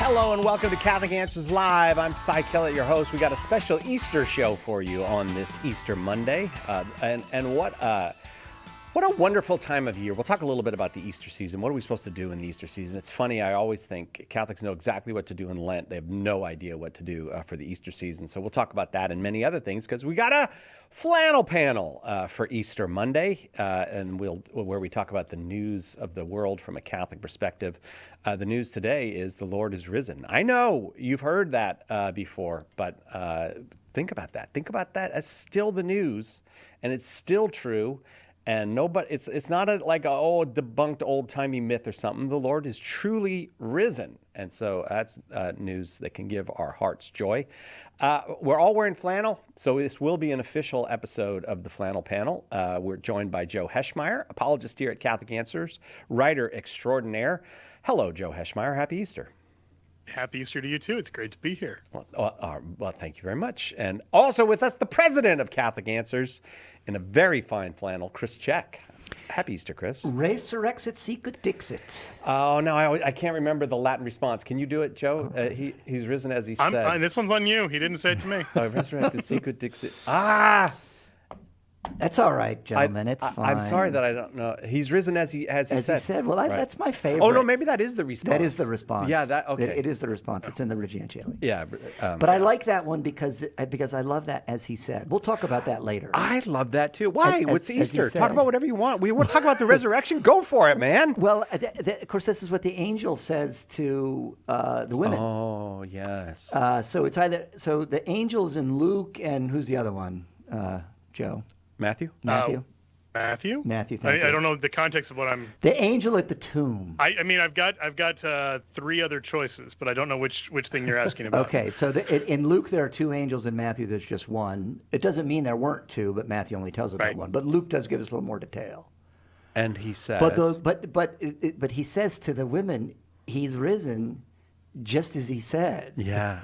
Hello and welcome to Catholic Answers Live. I'm Cy Kellett, your host. We got a special Easter show for you on this Easter Monday. And what a wonderful time of year. We'll talk a little bit about the Easter season. What are we supposed to do in the Easter season? It's funny, I always think Catholics know exactly what to do in Lent. They have no idea what to do for the Easter season. So we'll talk about that and many other things because we got a flannel panel for Easter Monday, and where we talk about the news of the world from a Catholic perspective. The news today is the Lord is risen. I know you've heard that before, but think about that. Think about that as still the news, and it's still true. And nobody, it's not like a debunked old-timey myth or something. The Lord is truly risen. And so that's news that can give our hearts joy. We're all wearing flannel, so this will be an official episode of the Flannel Panel. We're joined by Joe Heschmeyer, apologist here at Catholic Answers, writer extraordinaire. Hello, Joe Heschmeyer. Happy Easter. Happy Easter to you, too. It's great to be here. Well, thank you very much. And also with us, the president of Catholic Answers, in a very fine flannel, Chris Check. Happy Easter, Chris. Resurrexit sicut dixit. Oh, no, I can't remember the Latin response. Can you do it, Joe? He's risen as he said. This one's on you. He didn't say it to me. Resurrected sicut dixit. That's all right, gentlemen. It's fine. I'm sorry that I don't know. He's risen as he said. Well, right. That's my favorite. Oh, no, maybe that is the response. That is the response. Yeah, okay. It is the response. It's in the Regina Coeli. Yeah. But I like that one because I love that as he said. We'll talk about that later. I love that too. Why? What's Easter? Said. Talk about whatever you want. We want to talk about the resurrection. Go for it, man. Well, of course, this is what the angel says to the women. Oh, yes. So it's either the angels in Luke and who's the other one? Joe. Matthew. Matthew, thank you. I don't know the context of what I'm. The angel at the tomb. I mean, I've got three other choices, but I don't know which thing you're asking about. Okay, so in Luke there are two angels. In Matthew there's just one. It doesn't mean there weren't two, but Matthew only tells about one. But Luke does give us a little more detail. And he says. But he says to the women, he's risen, just as he said. Yeah.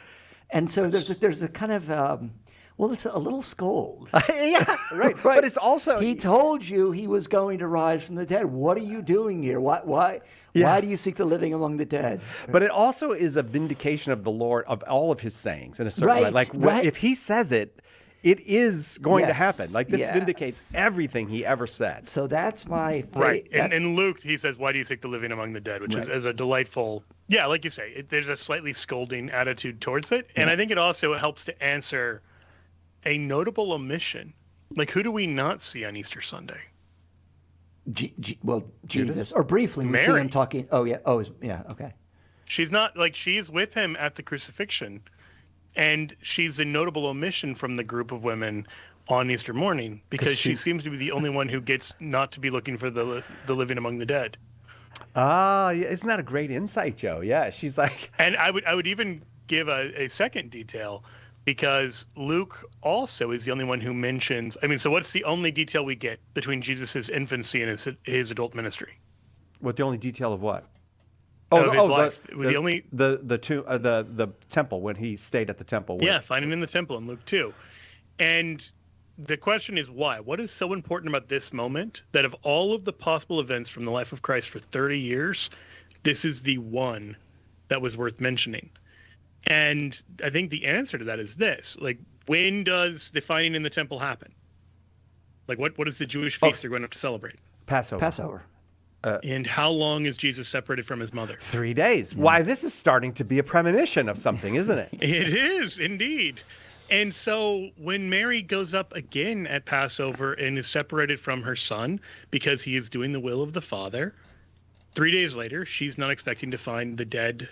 And so there's a kind of. Well, it's a little scold. Yeah, right. But it's also... He told you he was going to rise from the dead. What are you doing here? Why do you seek the living among the dead? But it also is a vindication of the Lord, of all of his sayings in a certain way. Like, if he says it, it is going to happen. Like, this vindicates everything he ever said. So that's my... Right. In Luke, he says, why do you seek the living among the dead? Which is a delightful... Yeah, like you say, there's a slightly scolding attitude towards it. And I think it also helps to answer... a notable omission. Like, who do we not see on Easter Sunday? Jesus. Or briefly, we see him talking. Oh, yeah. Oh, yeah. Okay. She's not, she's with him at the crucifixion, and she's a notable omission from the group of women on Easter morning because she seems to be the only one who gets not to be looking for the living among the dead. Yeah. Isn't that a great insight, Joe? Yeah. She's like... And I would even give a second detail. Because Luke also is the only one who mentions... I mean, so what's the only detail we get between Jesus' infancy and his adult ministry? What, the only detail of what? His life. The temple, when he stayed at the temple. Yeah, finding in the temple in Luke 2. And the question is why? What is so important about this moment that of all of the possible events from the life of Christ for 30 years, this is the one that was worth mentioning? And I think the answer to that is this. Like, when does the finding in the temple happen? Like, what is the Jewish feast they're going to celebrate? Passover. And how long is Jesus separated from his mother? 3 days. Yeah. Why, this is starting to be a premonition of something, isn't it? It is, indeed. And so when Mary goes up again at Passover and is separated from her son because he is doing the will of the Father, 3 days later, she's not expecting to find the dead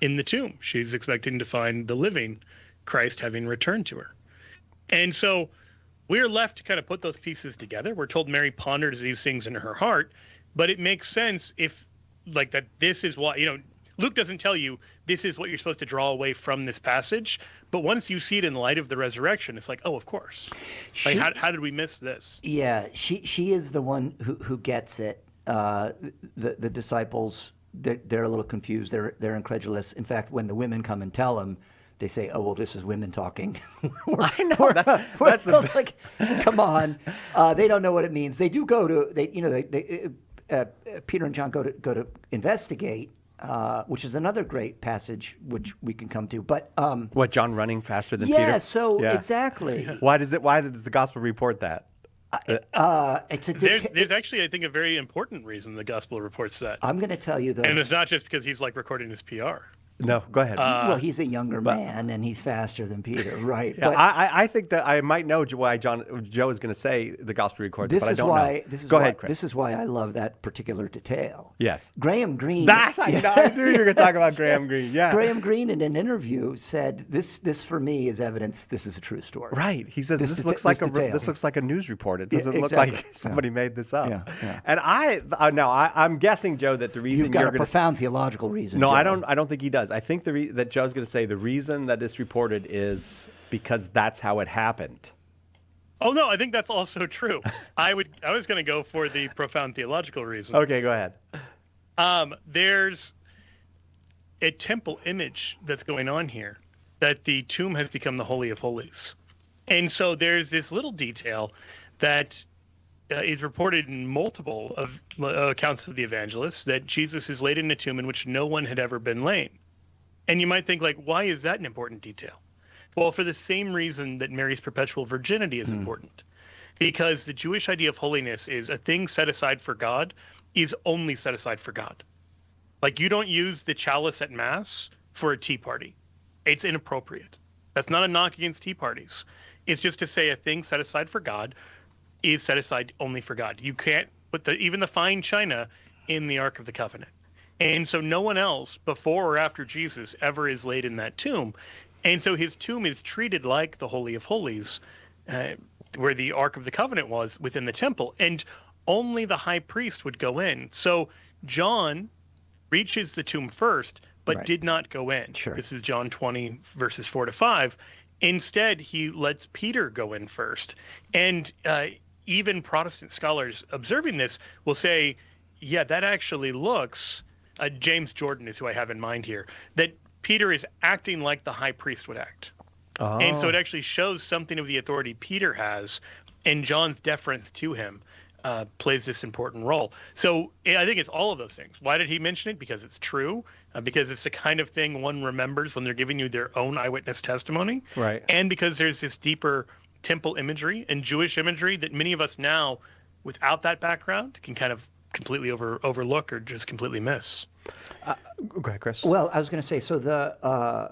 in the tomb. She's expecting to find the living Christ having returned to her. And so we're left to kind of put those pieces together. We're told Mary pondered these things in her heart, but it makes sense if that this is why, Luke doesn't tell you this is what you're supposed to draw away from this passage. But once you see it in light of the resurrection, it's like, oh, of course. How did we miss this? Yeah, she is the one who gets it. The disciples, they're a little confused. They're incredulous. In fact, when the women come and tell them, they say, "Oh, well, this is women talking." I know that's like, come on. They don't know what it means. They do go to Peter and John go to investigate, which is another great passage which we can come to. But What, John running faster than yeah, Peter? so exactly. Why does the gospel report that? It's a There's actually, I think, a very important reason the gospel reports that. I'm going to tell you though. And it's not just because he's like recording his PR. No, go ahead. Well, he's a younger man and he's faster than Peter, right? Yeah, But I think that I might know why Joe is going to say the gospel records, but I don't know. Go ahead, Chris. This is why I love that particular detail. Yes. Graham Greene. I knew you were going to talk about Graham Greene. Yeah. Graham Greene in an interview said, "This for me is evidence. This is a true story." Right. He says This this deta- looks like this detail. this looks like a news report. It doesn't look exactly. like somebody made this up. Yeah. And I'm guessing, Joe, that the reason You've got you're a going to profound theological reason. No, Joe. I don't think he does. I think that Joe's going to say the reason that it's reported is because that's how it happened. Oh no, I think that's also true. I was going to go for the profound theological reason. Okay, go ahead. There's a temple image that's going on here, that the tomb has become the Holy of Holies. And so there's this little detail that is reported in multiple of accounts of the evangelists, that Jesus is laid in a tomb in which no one had ever been laid. And you might think, like, why is that an important detail? Well, for the same reason that Mary's perpetual virginity is important. Because the Jewish idea of holiness is a thing set aside for God is only set aside for God. Like, you don't use the chalice at Mass for a tea party. It's inappropriate. That's not a knock against tea parties. It's just to say a thing set aside for God is set aside only for God. You can't put even the fine china in the Ark of the Covenant. And so no one else before or after Jesus ever is laid in that tomb. And so his tomb is treated like the Holy of Holies, where the Ark of the Covenant was within the temple. And only the high priest would go in. So John reaches the tomb first, but did not go in. Sure. This is John 20, verses 4-5. Instead, he lets Peter go in first. And even Protestant scholars observing this will say, yeah, that actually looks... James Jordan is who I have in mind here, that Peter is acting like the high priest would act. Oh. And so it actually shows something of the authority Peter has, and John's deference to him plays this important role. So I think it's all of those things. Why did he mention it? Because it's true, because it's the kind of thing one remembers when they're giving you their own eyewitness testimony. Right. And because there's this deeper temple imagery and Jewish imagery that many of us now, without that background, can kind of completely overlook or just completely miss. Go ahead, Chris. Well, I was going to say, so the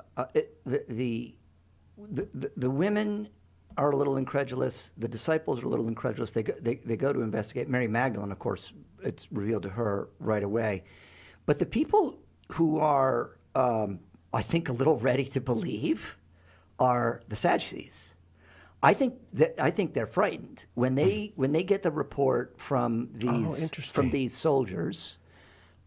women are a little incredulous. The disciples are a little incredulous. They go to investigate. Mary Magdalene, of course, it's revealed to her right away. But the people who are, I think, a little ready to believe are the Sadducees. I think they're frightened when they get the report from these soldiers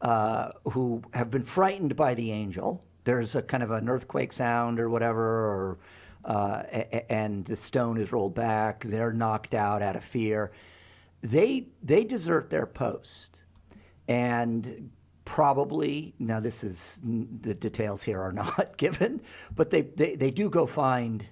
who have been frightened by the angel. There's a kind of an earthquake sound or whatever, and the stone is rolled back. They're knocked out of fear. They desert their post, and probably, now this is, the details here are not given, but they do go find.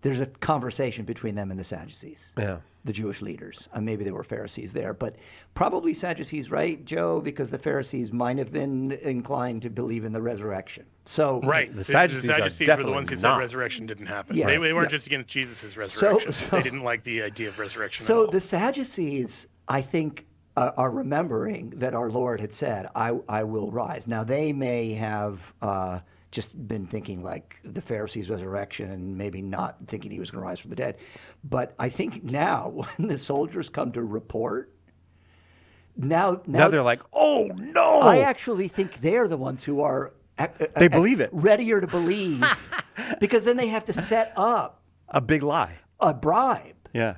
There's a conversation between them and the Sadducees, the Jewish leaders. Maybe there were Pharisees there, but probably Sadducees, right, Joe? Because the Pharisees might have been inclined to believe in the resurrection. So right, the Sadducees were definitely the ones who not. said resurrection didn't happen. Yeah, they weren't yeah. just against Jesus' resurrection. So- they didn't like the idea of resurrection. So at all. the Sadducees, I think, are remembering that our Lord had said, I will rise. Now, they may have just been thinking like the Pharisees' resurrection and maybe not thinking he was going to rise from the dead. But I think now, when the soldiers come to report, now they're like, oh, no. I actually think they're the ones who are They believe it. readier to believe, because then they have to set up A big lie. a bribe. Yeah.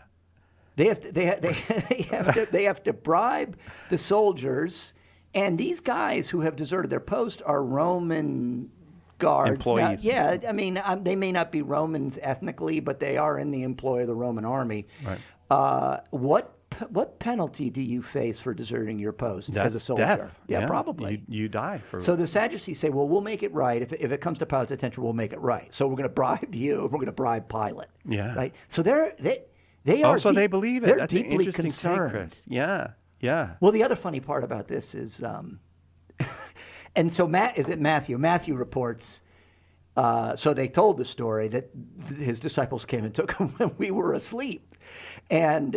They have to bribe the soldiers, and these guys who have deserted their post are Roman guards. Employees. Now, I mean, they may not be Romans ethnically, but they are in the employ of the Roman army. Right. What penalty do you face for deserting your post as a soldier? Death. Yeah, probably. You die for. So the Sadducees say, well, we'll make it right. If it comes to Pilate's attention, we'll make it right. So we're going to bribe you. We're going to bribe Pilate. Yeah. Right. So they are. also, they believe it. They're That's an deeply interesting take, concerned. Chris. Yeah. Yeah. Well, the other funny part about this is, And so is it Matthew? Matthew reports. So they told the story that his disciples came and took him when we were asleep, and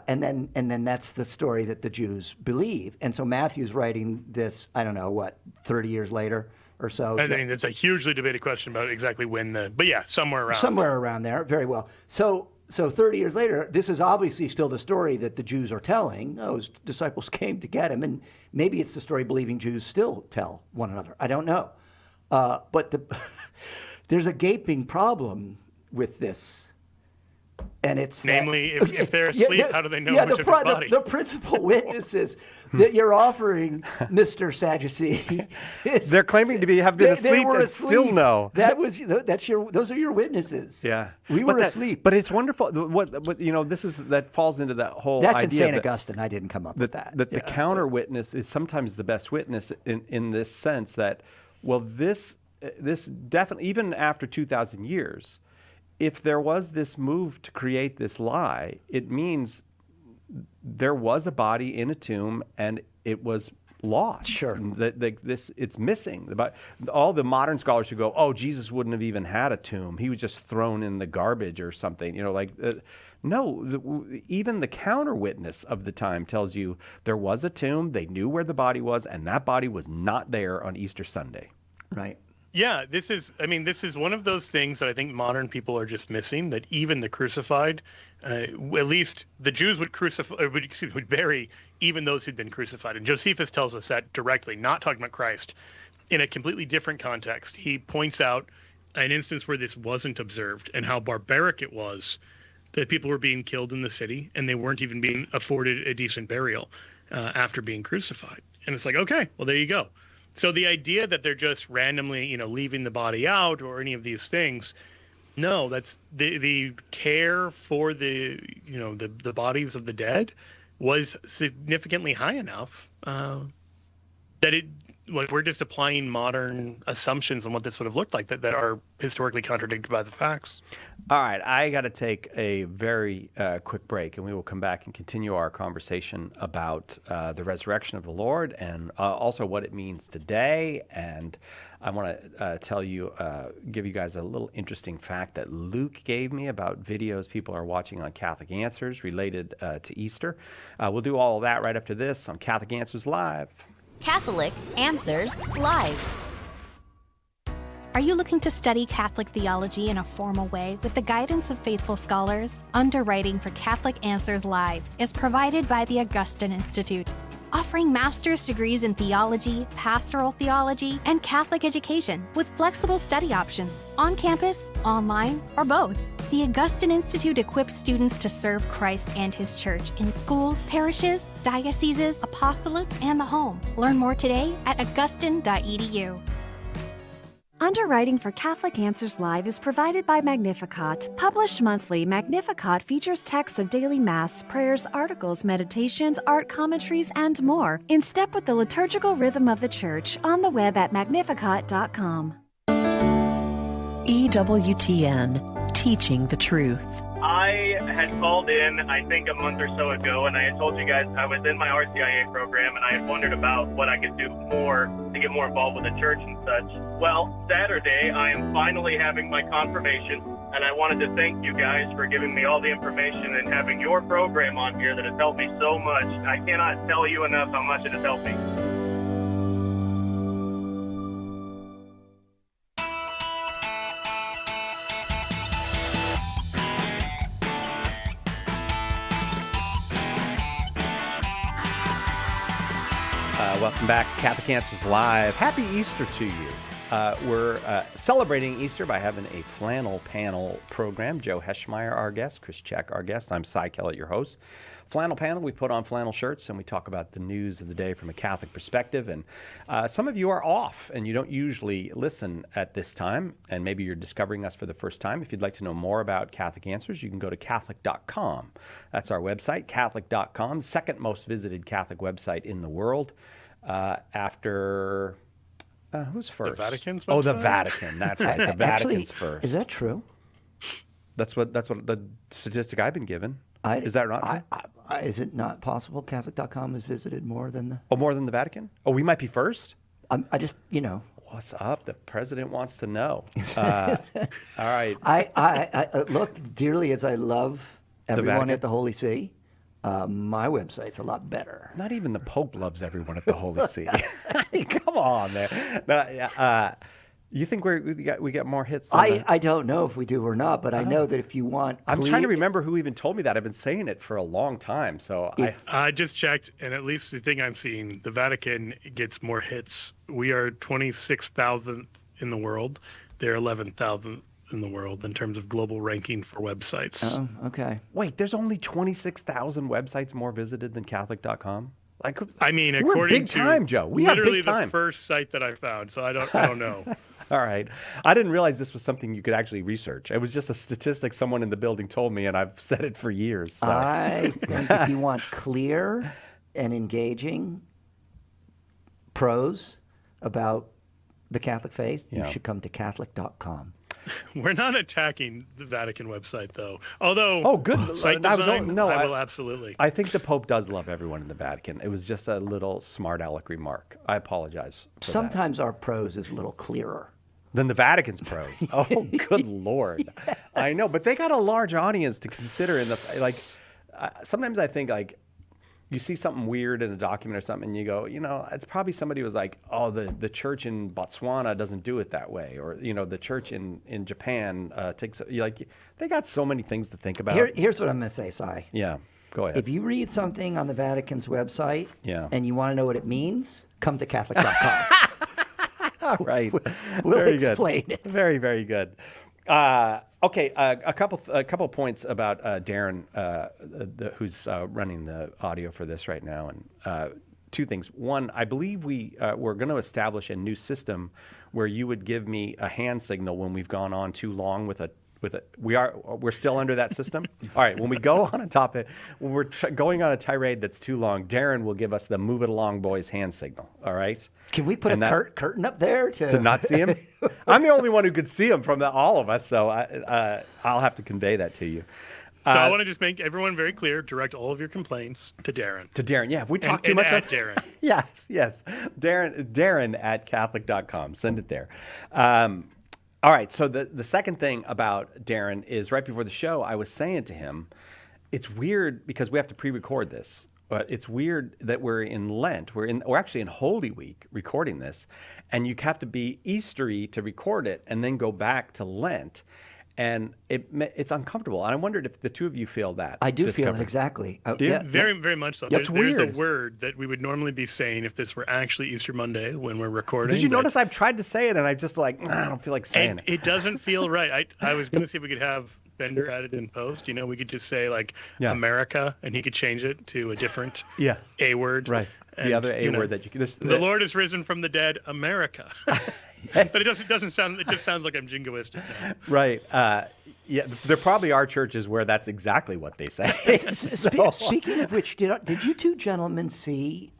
then that's the story that the Jews believe. And so Matthew's writing this, I don't know what, 30 years later or so. I mean, it's a hugely debated question about exactly when but yeah, somewhere around there. Very well. So 30 years later, this is obviously still the story that the Jews are telling. Oh, his disciples came to get him, and maybe it's the story believing Jews still tell one another. I don't know. But there's a gaping problem with this, and it's namely, if they're asleep, how do they know which of his body? The principal witnesses that you're offering, Mr. Sadducee, they're claiming to have been asleep and still know. Those are your witnesses. Yeah, we were asleep. But it's wonderful. That falls into that whole. That's idea in St. Augustine. I didn't come up with that. The counter witness is sometimes the best witness in this sense that. Well, this definitely, even after 2,000 years, if there was this move to create this lie, it means there was a body in a tomb and it was lost. Sure. It's missing. But all the modern scholars who go, oh, Jesus wouldn't have even had a tomb. He was just thrown in the garbage or something. No, even the counter witness of the time tells you there was a tomb, they knew where the body was, and that body was not there on Easter Sunday. Right. Yeah, this is one of those things that I think modern people are just missing, that even the crucified, at least the Jews would bury even those who'd been crucified. And Josephus tells us that directly, not talking about Christ, in a completely different context. He points out an instance where this wasn't observed and how barbaric it was that people were being killed in the city and they weren't even being afforded a decent burial after being crucified. And it's like, okay, well, there you go. So the idea that they're just randomly, leaving the body out or any of these things, no, that's the care for the bodies of the dead was significantly high enough that we're just applying modern assumptions on what this would have looked like that are historically contradicted by the facts. All right, I got to take a very quick break, and we will come back and continue our conversation about the resurrection of the Lord and also what it means today. And I want to give you guys a little interesting fact that Luke gave me about videos people are watching on Catholic Answers related to Easter. We'll do all of that right after this on Catholic Answers Live. Catholic Answers Live. Are you looking to study Catholic theology in a formal way with the guidance of faithful scholars? Underwriting for Catholic Answers Live is provided by the Augustine Institute, offering master's degrees in theology, pastoral theology, and Catholic education with flexible study options on campus, online, or both. The Augustine Institute equips students to serve Christ and His Church in schools, parishes, dioceses, apostolates, and the home. Learn more today at augustine.edu. Underwriting for Catholic Answers Live is provided by Magnificat. Published monthly, Magnificat features texts of daily Mass, prayers, articles, meditations, art commentaries, and more, in step with the liturgical rhythm of the Church, on the web at magnificat.com. EWTN, Teaching the Truth. I had called in, I think a month or so ago, and I had told you guys I was in my RCIA program, and I had wondered about what I could do more to get more involved with the church and such. Well, Saturday, I am finally having my confirmation, and I wanted to thank you guys for giving me all the information and having your program on here that has helped me so much. I cannot tell you enough how much it has helped me. Welcome back to Catholic Answers Live. Happy Easter to you. We're celebrating Easter by having a flannel panel program. Joe Heschmeyer, our guest. Chris Check, our guest. I'm Cy Kellett, your host. Flannel panel, we put on flannel shirts and we talk about the news of the day from a Catholic perspective. And some of you are off and you don't usually listen at this time. And maybe you're discovering us for the first time. If you'd like to know more about Catholic Answers, you can go to Catholic.com. That's our website, Catholic.com, second most visited Catholic website in the world. After who's first? The Vatican's website? Oh, the Vatican. That's right. The Vatican's first. Is that true? That's what the statistic I've been given. Is that not true? Is it not possible Catholic.com is visited more than the... Oh, more than the Vatican? Oh, we might be first? I just, What's up? The president wants to know. All right. I look, dearly as I love everyone Vatican? at the Holy See, my website's a lot better. Not even the Pope loves everyone at the Holy See. Come on, man. No, you think we get more hits? Than I don't know if we do or not, but I know that if you want, I'm trying to remember who even told me that. I've been saying it for a long time. So I just checked, and at least the thing I'm seeing, the Vatican gets more hits. We are 26,000th in the world. They're 11,000th in the world in terms of global ranking for websites. Oh, okay. wait, there's only 26,000 websites more visited than Catholic.com. Like, I mean, we're according big to time, Joe. We are literally big time. the first site that I found, so I don't know. All right. I didn't realize this was something you could actually research. It was just a statistic someone in the building told me, and I've said it for years. So. I think if you want clear and engaging prose about the Catholic faith, you should come to Catholic.com. We're not attacking the Vatican website, though. Although, good. site I design, was- I will absolutely. I think the Pope does love everyone in the Vatican. It was just a little smart aleck remark. I apologize for that. Sometimes our prose is a little clearer. Than the Vatican's prose. Oh, good Lord. Yes. I know, but they got a large audience to consider in the, sometimes I think you see something weird in a document or something and you go, it's probably somebody was like, oh, the church in Botswana doesn't do it that way. Or, the church in Japan takes, they got so many things to think about. Here's what I'm going to say, Si. Yeah, go ahead. If you read something on the Vatican's website and you want to know what it means, come to Catholic.com. All right. We'll very explain good. it. Very, very good. Okay, a couple points about Darren, who's running the audio for this right now, and two things. One, I believe we're going to establish a new system where you would give me a hand signal when we've gone on too long with a. We're still under that system. All right. When we go on a topic, when we're going on a tirade that's too long, Darren will give us the "move it along, boys" hand signal. All right. Can we put curtain up there to not see him? I'm the only one who could see him from all of us, so I'll have to convey that to you. So I want to just make everyone very clear. Direct all of your complaints to Darren. To Darren, yeah. If we talk too much, at Darren. Yes. Darren at Catholic.com. Send it there. All right. So the second thing about Darren is right before the show, I was saying to him, it's weird because we have to pre-record this. But it's weird that we're in Lent. We're actually in Holy Week recording this, and you have to be Eastery to record it, and then go back to Lent, and it's uncomfortable. And I wondered if the two of you feel that. I do feel it exactly. Do you? Yeah, very, very much so. That's There's a weird. word that we would normally be saying if this were actually Easter Monday when we're recording. Did you notice I've tried to say it, and I just like I don't feel like saying it. It doesn't feel right. I was going to see if we could have Bender added in post. We could just say America, and he could change it to a different A word. Right. The other A word that you can. The Lord is risen from the dead, America. But it doesn't sound. It just sounds like I'm jingoistic now. Right. Yeah. There probably are churches where that's exactly what they say. Speaking of which, did you two gentlemen see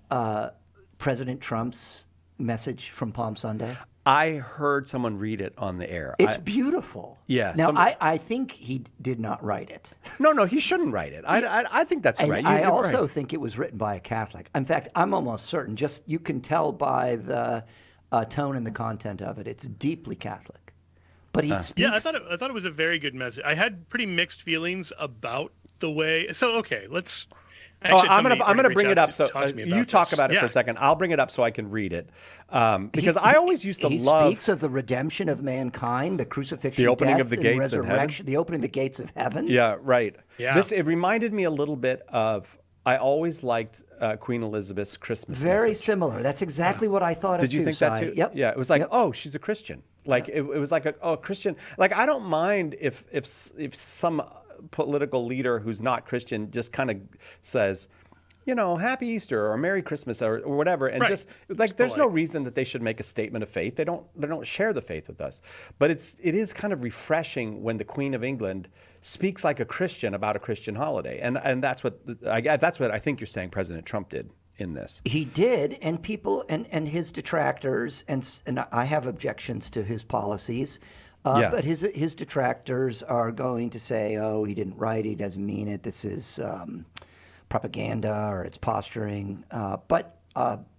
President Trump's message from Palm Sunday? I heard someone read it on the air. It's beautiful. Yeah. Now, I think he did not write it. No, he shouldn't write it. I think that's right. I also think it was written by a Catholic. In fact, I'm almost certain. Just you can tell by the tone and the content of it. It's deeply Catholic. But he speaks. Yeah, I thought it was a very good message. I had pretty mixed feelings about the way. So okay, let's. Actually, I'm gonna bring it up. So you talk this. about it for a second. I'll bring it up so I can read it. Because I always used to love. He speaks of the redemption of mankind, the crucifixion, the opening death, of the gates and of resurrection, the opening of the gates of heaven. Yeah, right. Yeah. It reminded me a little bit of. I always liked Queen Elizabeth's Christmas Very message. similar. That's exactly what I thought. Did you think that too? Yep. Yeah, it was like, oh, she's a Christian. Like it was like a Christian. Like I don't mind if some political leader who's not Christian just kind of says, Happy Easter or Merry Christmas or whatever, and right. just like there's no reason that they should make a statement of faith. They don't share the faith with us. But it is kind of refreshing when the Queen of England speaks like a Christian about a Christian holiday, and that's what I think you're saying President Trump did in this. He did, and people and his detractors, and I have objections to his policies. But his detractors are going to say, "Oh, he didn't write it. He doesn't mean it. This is propaganda or it's posturing." But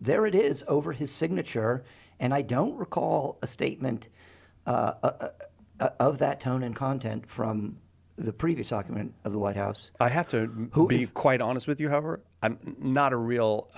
there it is over his signature. And I don't recall a statement of that tone and content from the previous occupant of the White House. I have to be quite honest with you, however. I'm not a real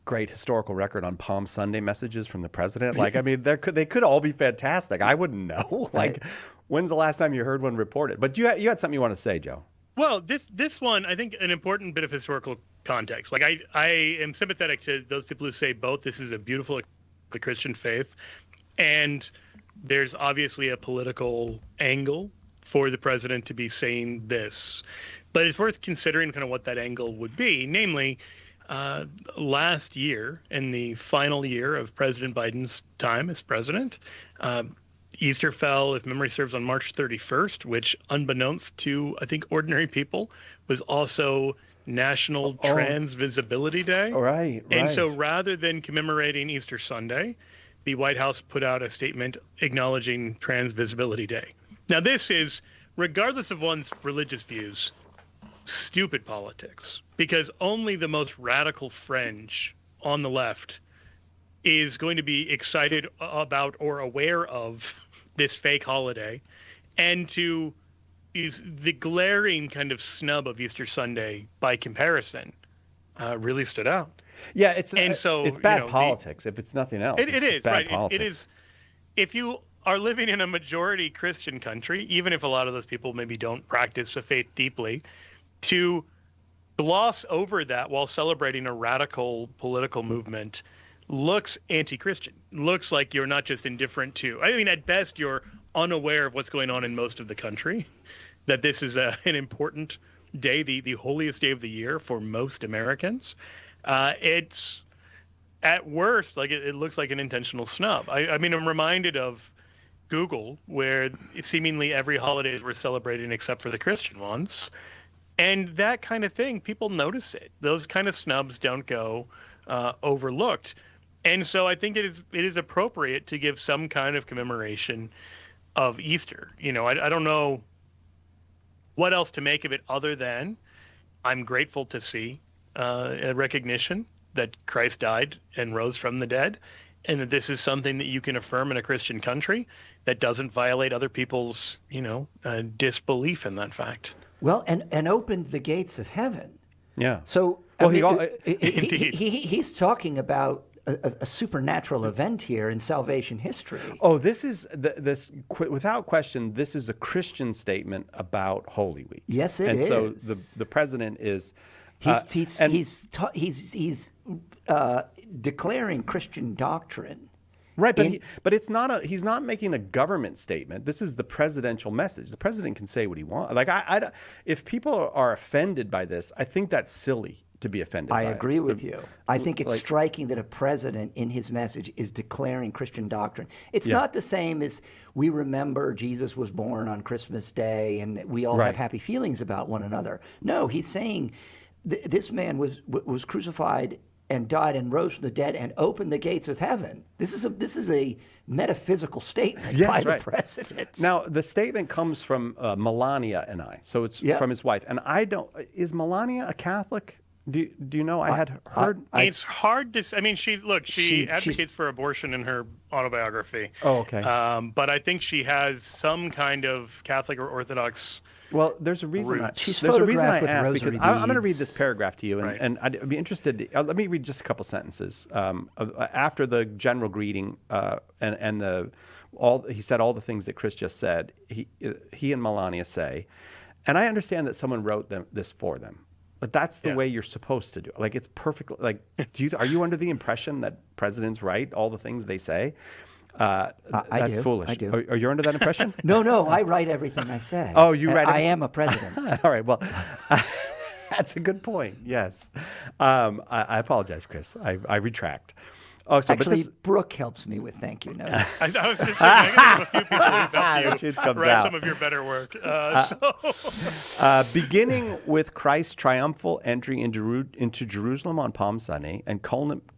great historical record on Palm Sunday messages from the president. Like, I mean, they could all be fantastic. I wouldn't know. Like, when's the last time you heard one reported? But you had something you want to say, Joe. Well, this one, I think an important bit of historical context. Like, I am sympathetic to those people who say both. This is a beautiful the Christian faith, and there's obviously a political angle for the president to be saying this, but it's worth considering kind of what that angle would be. Namely, last year, in the final year of President Biden's time as president, Easter fell, if memory serves, on March 31st, which, unbeknownst to, I think, ordinary people, was also National Trans Visibility Day. Right. And so rather than commemorating Easter Sunday, the White House put out a statement acknowledging Trans Visibility Day. Now, this is, regardless of one's religious views, stupid politics, because only the most radical fringe on the left is going to be excited about or aware of this fake holiday, and to use the glaring kind of snub of Easter Sunday by comparison really stood out. Yeah, it's bad you know, politics if it's nothing else. It is bad right. Politics. It is. If you are living in a majority Christian country, even if a lot of those people maybe don't practice the faith deeply, to gloss over that while celebrating a radical political movement looks anti-Christian. Looks like you're not just indifferent to. I mean, at best, you're unaware of what's going on in most of the country. That this is an important day, the holiest day of the year for most Americans. It's at worst, like it looks like an intentional snub. I mean, I'm reminded of Google, where seemingly every holiday we're celebrating except for the Christian ones. And that kind of thing, people notice it. Those kind of snubs don't go overlooked. And so I think it is appropriate to give some kind of commemoration of Easter. You know, I don't know what else to make of it other than I'm grateful to see a recognition that Christ died and rose from the dead, and that this is something that you can affirm in a Christian country that doesn't violate other people's, disbelief in that fact. Well, and opened the gates of heaven. Yeah. So he's talking about a supernatural event here in salvation history. Oh, this is without question. This is a Christian statement about Holy Week. Yes, it is. And so the president is. He's declaring Christian doctrine. Right, but it's not he's not making a government statement. This is the presidential message. The president can say what he wants. Like if people are offended by this, I think that's silly to be offended by it. I agree with you. I think it's striking that a president in his message is declaring Christian doctrine. It's not the same as we remember Jesus was born on Christmas Day and we all have happy feelings about one another. No, he's saying this man was crucified and died and rose from the dead and opened the gates of heaven. This is a metaphysical statement by the president. Now, the statement comes from Melania and I, so it's from his wife. And is Melania a Catholic? Do you know? I had heard. It's hard to. I mean, she advocates for abortion in her autobiography. Oh, okay. But I think she has some kind of Catholic or Orthodox. Well, there's a reason. There's a reason I with asked, rosary because I'm going to read beads. this paragraph to you, and I'd be interested. Let me read just a couple sentences after the general greeting and he said all the things that Chris just said. He and Melania say, and I understand that someone wrote this for them. But that's the way you're supposed to do it. Like, it's perfect. Like, are you under the impression that presidents write all the things they say? That's foolish. I do. Are you under that impression? No. I write everything I say. Oh, you write. I am a president. All right. Well, that's a good point. Yes. I apologize, Chris. I retract. Oh, so actually, Brooke helps me with thank you notes. I was just saying, I know a few people who've helped you comes write out. some of your better work. Beginning with Christ's triumphal entry into Jerusalem on Palm Sunday and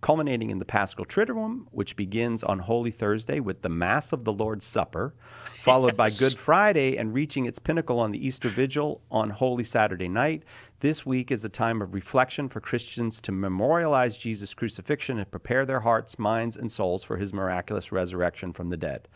culminating in the Paschal Triduum, which begins on Holy Thursday with the Mass of the Lord's Supper, followed by Good Friday and reaching its pinnacle on the Easter Vigil on Holy Saturday night. This week is a time of reflection for Christians to memorialize Jesus' crucifixion and prepare their hearts, minds, and souls for his miraculous resurrection from the dead.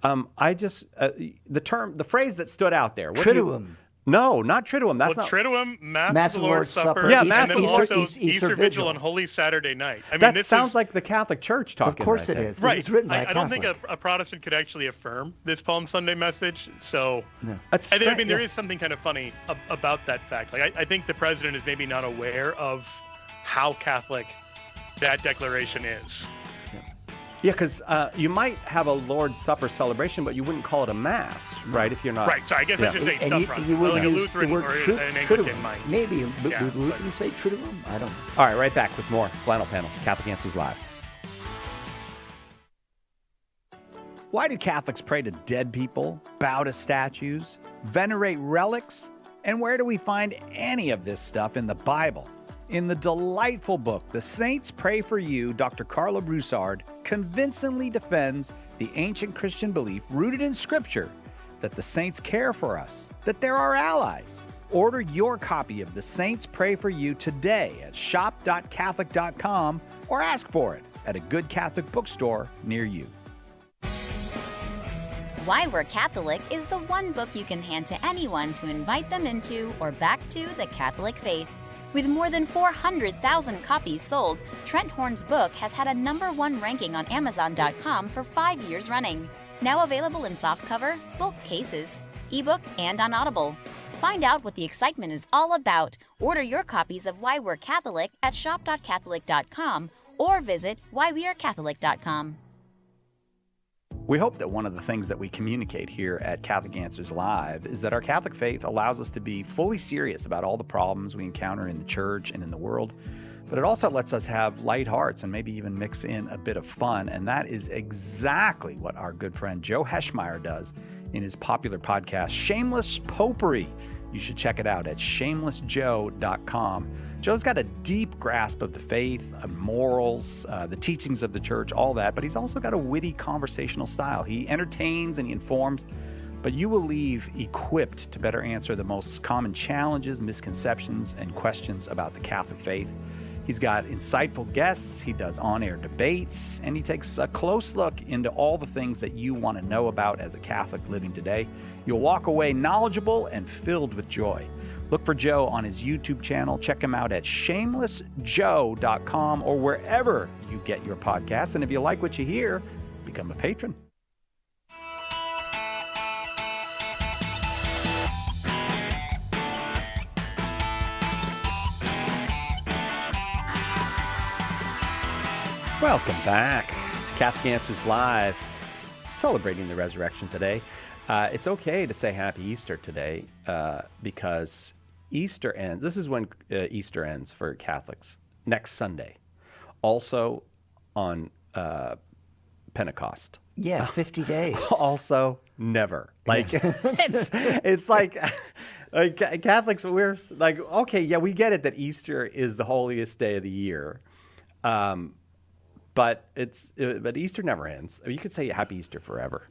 The phrase that stood out there. Triduum. No, not Triduum. That's Well, not. Triduum, Mass of the Lord's Supper, Yeah, and Mass then of the also Lord's- Easter Vigil on Holy Saturday night. I mean, That this sounds is, like the Catholic Church talking. Of course right it there. is. right. It's written by a I don't think Catholic. a Protestant could actually affirm this Palm Sunday message. So, That's I mean, stra- there yeah. is something kind of funny about that fact. Like, I think the president is maybe not aware of how Catholic that declaration is. Yeah, because you might have a Lord's Supper celebration, but you wouldn't call it a mass, right? If you're not. Right. So I guess I should say And supper. you would Like a use Lutheran the word or tri- an Anglican triduum. might. Maybe, but Yeah, would Lutherans say triduum? I don't know. All right, right back with more Flannel Panel, Catholic Answers Live. Why do Catholics pray to dead people, bow to statues, venerate relics? And where do we find any of this stuff in the Bible? In the delightful book, The Saints Pray for You, Dr. Carla Broussard convincingly defends the ancient Christian belief rooted in Scripture that the saints care for us, that they're our allies. Order your copy of The Saints Pray for You today at shop.catholic.com or ask for it at a good Catholic bookstore near you. Why We're Catholic is the one book you can hand to anyone to invite them into or back to the Catholic faith. With more than 400,000 copies sold, Trent Horn's book has had a #1 ranking on Amazon.com for 5 years running. Now available in softcover, bulk cases, ebook, and on Audible. Find out what the excitement is all about. Order your copies of Why We're Catholic at shop.catholic.com or visit whywearecatholic.com. We hope that one of the things that we communicate here at Catholic Answers Live is that our Catholic faith allows us to be fully serious about all the problems we encounter in the church and in the world, but it also lets us have light hearts and maybe even mix in a bit of fun. And that is exactly what our good friend Joe Heschmeyer does in his popular podcast, Shameless Popery. You should check it out at shamelessjoe.com. Joe's got a deep grasp of the faith, morals, the teachings of the church, all that, but he's also got a witty conversational style. He entertains and he informs, but you will leave equipped to better answer the most common challenges, misconceptions, and questions about the Catholic faith. He's got insightful guests, he does on-air debates, and he takes a close look into all the things that you want to know about as a Catholic living today. You'll walk away knowledgeable and filled with joy. Look for Joe on his YouTube channel. Check him out at shamelessjoe.com or wherever you get your podcasts. And if you like what you hear, become a patron. Welcome back to Catholic Answers Live, celebrating the resurrection today. It's okay to say Happy Easter today because Easter ends. This is when Easter ends for Catholics, next Sunday. Also on Pentecost. Yeah, 50 days. Also, never. Like it's like Catholics. We're like, okay, yeah, we get it that Easter is the holiest day of the year, but Easter never ends. You could say Happy Easter forever.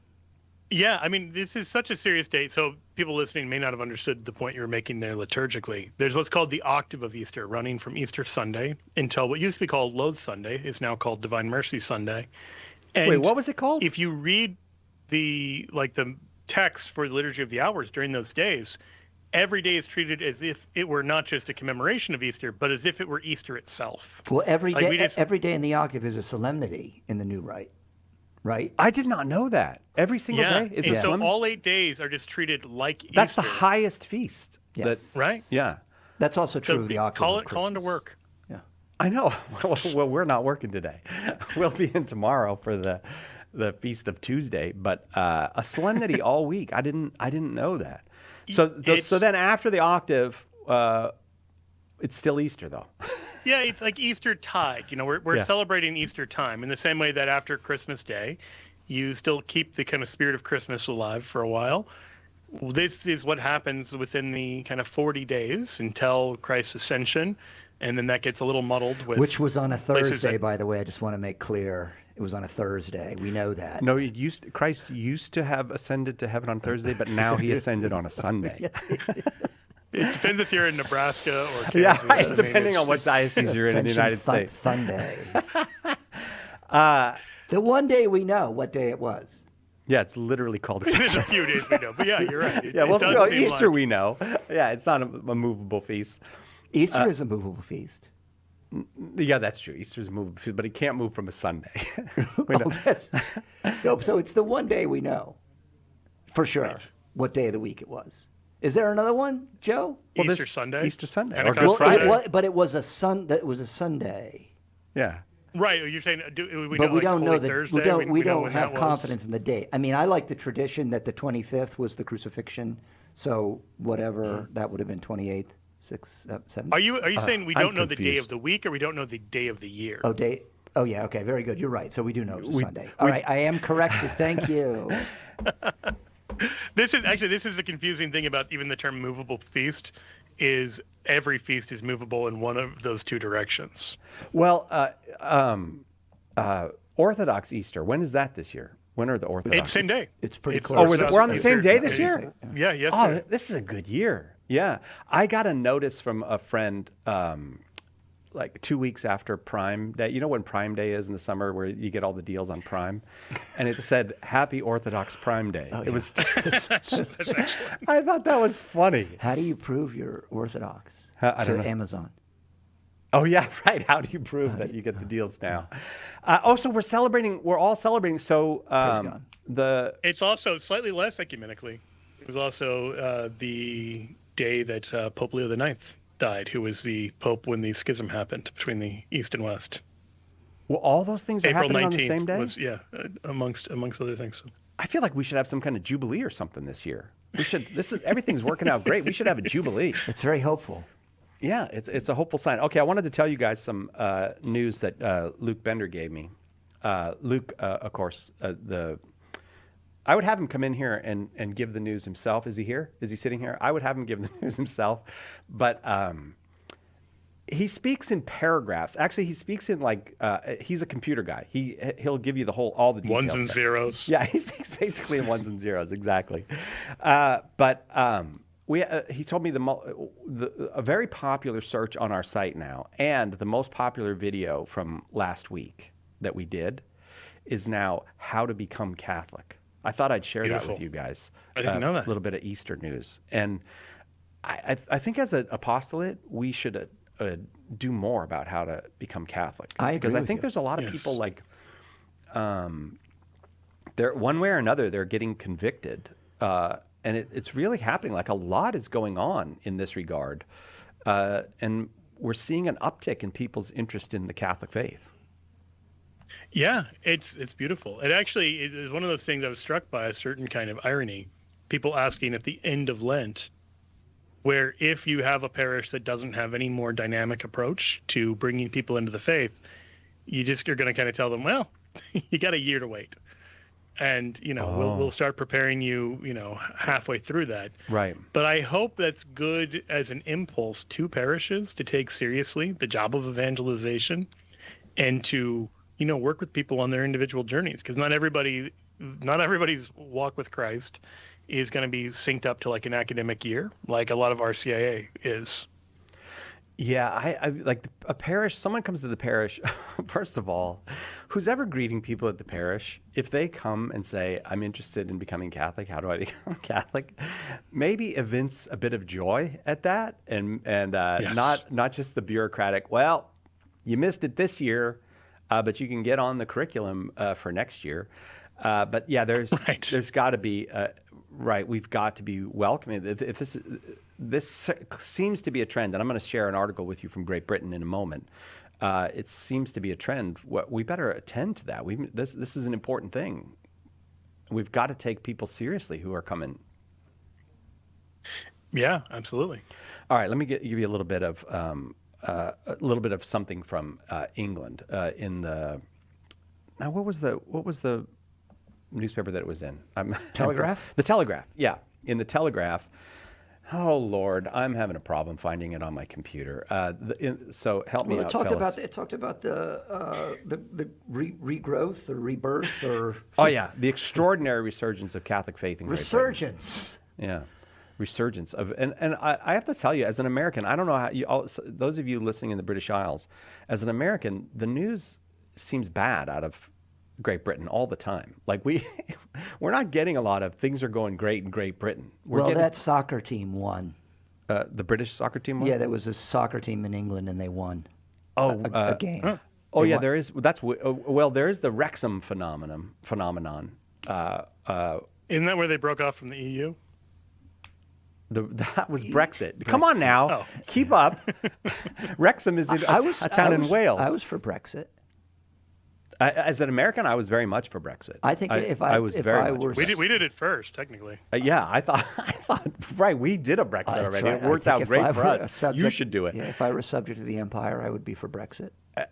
Yeah, I mean, this is such a serious date, so people listening may not have understood the point you were making there liturgically. There's what's called the octave of Easter, running from Easter Sunday until what used to be called Lord's Sunday is now called Divine Mercy Sunday. And wait, what was it called? If you read the text for the Liturgy of the Hours during those days, every day is treated as if it were not just a commemoration of Easter, but as if it were Easter itself. Well, every Like, we day, just- every day in the octave is a solemnity in the new rite, right? I did not know that. Every single day is and a so solemn- all 8 days are just treated like That's Easter. the highest feast. Yes. Right? Yeah. That's also true of the octave call of it on to Christmas. work. Yeah. I know. Well, we're not working today. We'll be in tomorrow for the Feast of Tuesday, but a solemnity all week. I didn't know that. So then after the octave, it's still Easter though. Yeah, it's like Easter tide. You know, we're Yeah. celebrating Easter time in the same way that after Christmas Day, you still keep the kind of spirit of Christmas alive for a while. This is what happens within the kind of 40 days until Christ's ascension, and then that gets a little muddled with Which was on a places Thursday, that- by the way. I just want to make clear. It was on a Thursday. We know that. No, Christ used to have ascended to heaven on Thursday, but now he ascended on a Sunday. It depends if you're in Nebraska or Kansas. Yeah, I right, mean, depending on what diocese you're in the United Ascension States. Sunday. Uh, The one day we know what day it was. yeah, it's literally called There's a Ascension. few days we know, but yeah, you're right. Yeah, well, does still, seem Easter like- we know. Yeah, it's not a movable feast. Easter is a movable feast. Yeah, that's true. Easter's a movable feast, but it can't move from a Sunday. We know. Oh, that's, no, so it's the one day we know for sure what day of the week it was. Is there another one, Joe? Well, Easter there's Sunday. Easter Sunday. Or Pentecost Good Well, Friday. Friday. but it was a Sunday. Yeah. Right, you're saying we But know, we like, don't know Holy that Thursday? we know don't when have that was. confidence in the date. I mean, I like the tradition that the 25th was the crucifixion, so whatever that would have been 28th, 6th, 7th. Are you saying we I'm don't know the day confused. of the week, or we don't know the day of the year? Oh, day. Oh, yeah. Okay. Very good. You're right. So we do know it's a Sunday. All right. I am corrected. Thank you. This is the confusing thing about even the term movable feast, is every feast is movable in one of those two directions. Well, Orthodox Easter. When is that this year? When are the Orthodox? It's same day. It's pretty It's- close. Oh, we're on the same day this It is- year? Yeah, yes. Oh, sir. this is a good year. Yeah. I got a notice from a friend like 2 weeks after Prime Day. You know when Prime Day is in the summer where you get all the deals on Prime? And it said, Happy Orthodox Prime Day. It was. That's excellent. I thought that was funny. How do you prove you're Orthodox I don't to know. Amazon? Oh, yeah, right. How do you prove that you get the deals now? So we're celebrating. We're all celebrating. So God. It's also slightly less ecumenically. It was also the day that Pope Leo IX died, who was the Pope when the schism happened between the East and West. well, all those things are April happening 19th on the same day? was, amongst other things. I feel like we should have some kind of jubilee or something this year. We should. Everything's working out great. We should have a jubilee. It's very hopeful. Yeah, it's a hopeful sign. Okay, I wanted to tell you guys some news that Luke Bender gave me. Luke, of course, I would have him come in here and give the news himself. Is he here? Is he sitting here? I would have him give the news himself, but he speaks in paragraphs. Actually, he speaks in he's a computer guy. He'll give you all the details. Ones and zeros. Yeah, he speaks basically in ones and zeros, exactly. He told me a very popular search on our site now, and the most popular video from last week that we did is now how to become Catholic. I thought I'd share that Beautiful. with you guys. I didn't know that. A little bit of Easter news, and I think as an apostolate we should do more about how to become Catholic. I agree because I with think you. there's a lot of Yes. people they're one way or another they're getting convicted, and it's really happening. Like a lot is going on in this regard, and we're seeing an uptick in people's interest in the Catholic faith. Yeah, it's beautiful. It actually is one of those things I was struck by, a certain kind of irony. People asking at the end of Lent, where if you have a parish that doesn't have any more dynamic approach to bringing people into the faith, you're going to kind of tell them, well, you got a year to wait. And, we'll start preparing you, halfway through that. Right. But I hope that's good as an impulse to parishes to take seriously the job of evangelization and to, work with people on their individual journeys. Because not everybody's walk with Christ is going to be synced up to like an academic year, like a lot of RCIA is. Yeah, I like a parish. Someone comes to the parish, first of all, who's ever greeting people at the parish, if they come and say, I'm interested in becoming Catholic, how do I become Catholic? Maybe evince a bit of joy at that, and Yes. not just the bureaucratic, well, you missed it this year, but you can get on the curriculum for next year. But yeah, there's got to be right. We've got to be welcoming. If this seems to be a trend, and I'm going to share an article with you from Great Britain in a moment. It seems to be a trend. We better attend to that. This is an important thing. We've got to take people seriously who are coming. Yeah, absolutely. All right, let me give you a little bit of something from England in the. Now, what was the newspaper that it was in? Telegraph? The Telegraph, yeah. In the Telegraph. Oh, Lord, I'm having a problem finding it on my computer. So help me Well, out, fellas. it talked about the regrowth or rebirth or Oh, yeah, the extraordinary resurgence of Catholic faith in Great Britain. resurgence. Yeah. resurgence of, and I have to tell you, as an American, I don't know how those of you listening in the British Isles, as an American, the news seems bad out of Great Britain all the time. Like we're not getting a lot of things are going great in Great Britain. That soccer team won. The British soccer team won? Yeah, there was a soccer team in England and they won a game. Oh yeah, there is. There is the Wrexham phenomenon. Isn't that where they broke off from the EU? That was Brexit. Come on now, keep up. Wrexham is a town in Wales. I was for Brexit. As an American, I was very much for Brexit. I think we did it first, technically. Yeah, I thought right. We did a Brexit already. Right. It worked out great for us. You should do it. Yeah, if I were subject to the empire, I would be for Brexit. The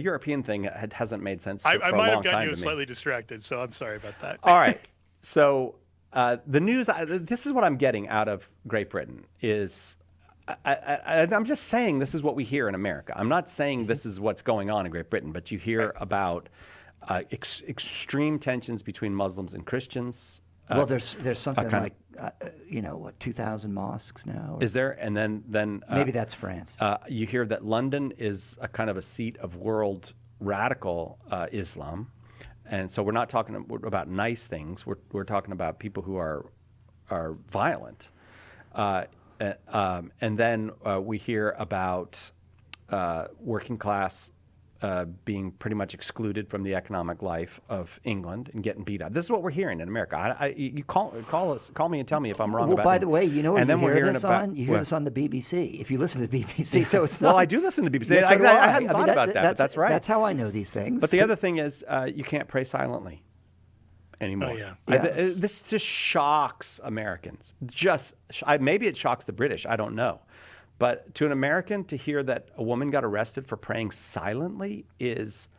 European thing hasn't made sense for a long time to me. I might have gotten you slightly distracted, so I'm sorry about that. All right. So the news, this is what I'm getting out of Great Britain is, I'm just saying this is what we hear in America. I'm not saying this is what's going on in Great Britain, but you hear about extreme tensions between Muslims and Christians. Well, there's something like 2,000 mosques now. Is there? And then maybe that's France. You hear that London is a kind of a seat of world radical Islam, and so we're not talking about nice things. We're talking about people who are violent, and then we hear about working class being pretty much excluded from the economic life of England and getting beat up. This is what we're hearing in America. You call me and tell me if I'm wrong. Well, by the way, you know what you hear this on? You hear this on the BBC. If you listen to the BBC, so it's not. Well, I do listen to the BBC. Yes, I hadn't thought about that, but that's right. That's how I know these things. But the other thing is, you can't pray silently anymore. Oh, yeah. This just shocks Americans. Maybe it shocks the British. I don't know. But to an American, to hear that a woman got arrested for praying silently is,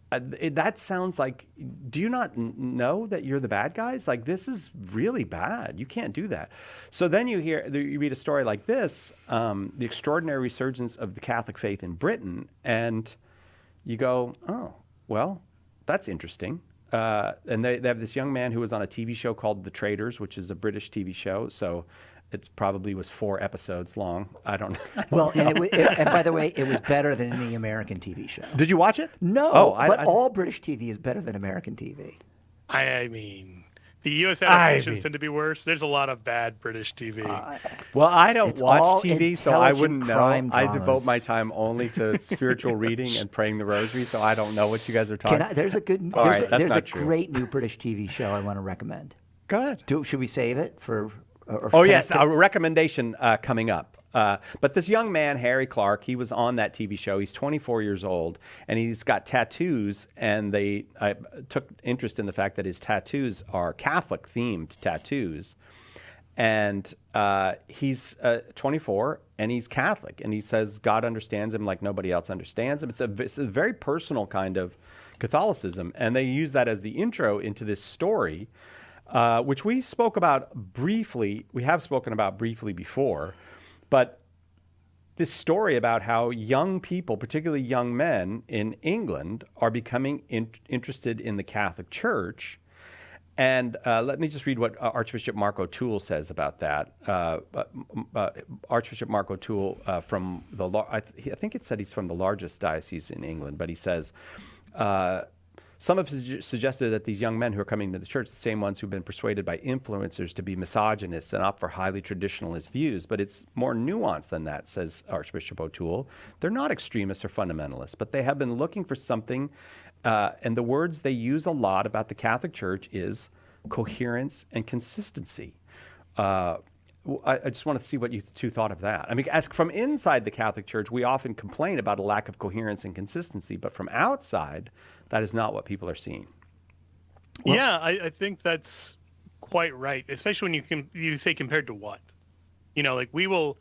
that sounds like, do you not know that you're the bad guys? Like, this is really bad. You can't do that. So then you read a story like this, the extraordinary resurgence of the Catholic faith in Britain, and you go, oh, well, that's interesting. And they have this young man who was on a TV show called The Traitors, which is a British TV show. So it probably was 4 episodes long. I don't know. Well, and by the way, it was better than any American TV show. Did you watch it? No, but all British TV is better than American TV. I mean, the U.S. adaptations tend to be worse. There's a lot of bad British TV. Well, I don't watch TV, so I wouldn't know. Dramas. I devote my time only to spiritual reading and praying the rosary, so I don't know what you guys are talking about. There's a great new British TV show I want to recommend. Go ahead. Should we save it for... Yes, a recommendation coming up. But this young man, Harry Clark, he was on that TV show. He's 24 years old, and he's got tattoos. And I took interest in the fact that his tattoos are Catholic-themed tattoos. And he's 24, and he's Catholic. And he says God understands him like nobody else understands him. It's a very personal kind of Catholicism. And they use that as the intro into this story, which we spoke about briefly. We have spoken about briefly before, but this story about how young people, particularly young men in England, are becoming interested in the Catholic Church. And let me just read what Archbishop Mark O'Toole says about that. Archbishop Mark O'Toole from I think it said he's from the largest diocese in England, but he says, some have suggested that these young men who are coming to the church, the same ones who've been persuaded by influencers to be misogynists and opt for highly traditionalist views. But it's more nuanced than that, says Archbishop O'Toole. They're not extremists or fundamentalists, but they have been looking for something. And the words they use a lot about the Catholic Church is coherence and consistency. I just want to see what you two thought of that. I mean, as from inside the Catholic Church, we often complain about a lack of coherence and consistency, but from outside, that is not what people are seeing. Well, yeah, I think that's quite right, especially when you say compared to what? You know, like we will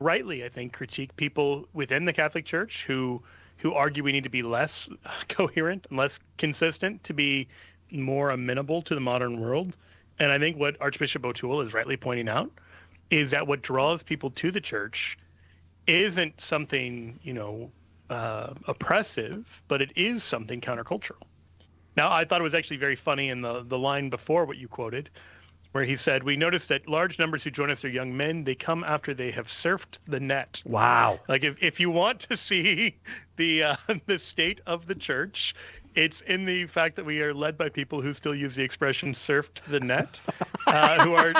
rightly, I think, critique people within the Catholic Church who argue we need to be less coherent and less consistent to be more amenable to the modern world. And I think what Archbishop O'Toole is rightly pointing out is that what draws people to the church isn't something, oppressive, but it is something countercultural. Now, I thought it was actually very funny in the line before what you quoted, where he said, "We noticed that large numbers who join us are young men. They come after they have surfed the net." Wow. Like if you want to see the the state of the church, it's in the fact that we are led by people who still use the expression "surfed the net," who are.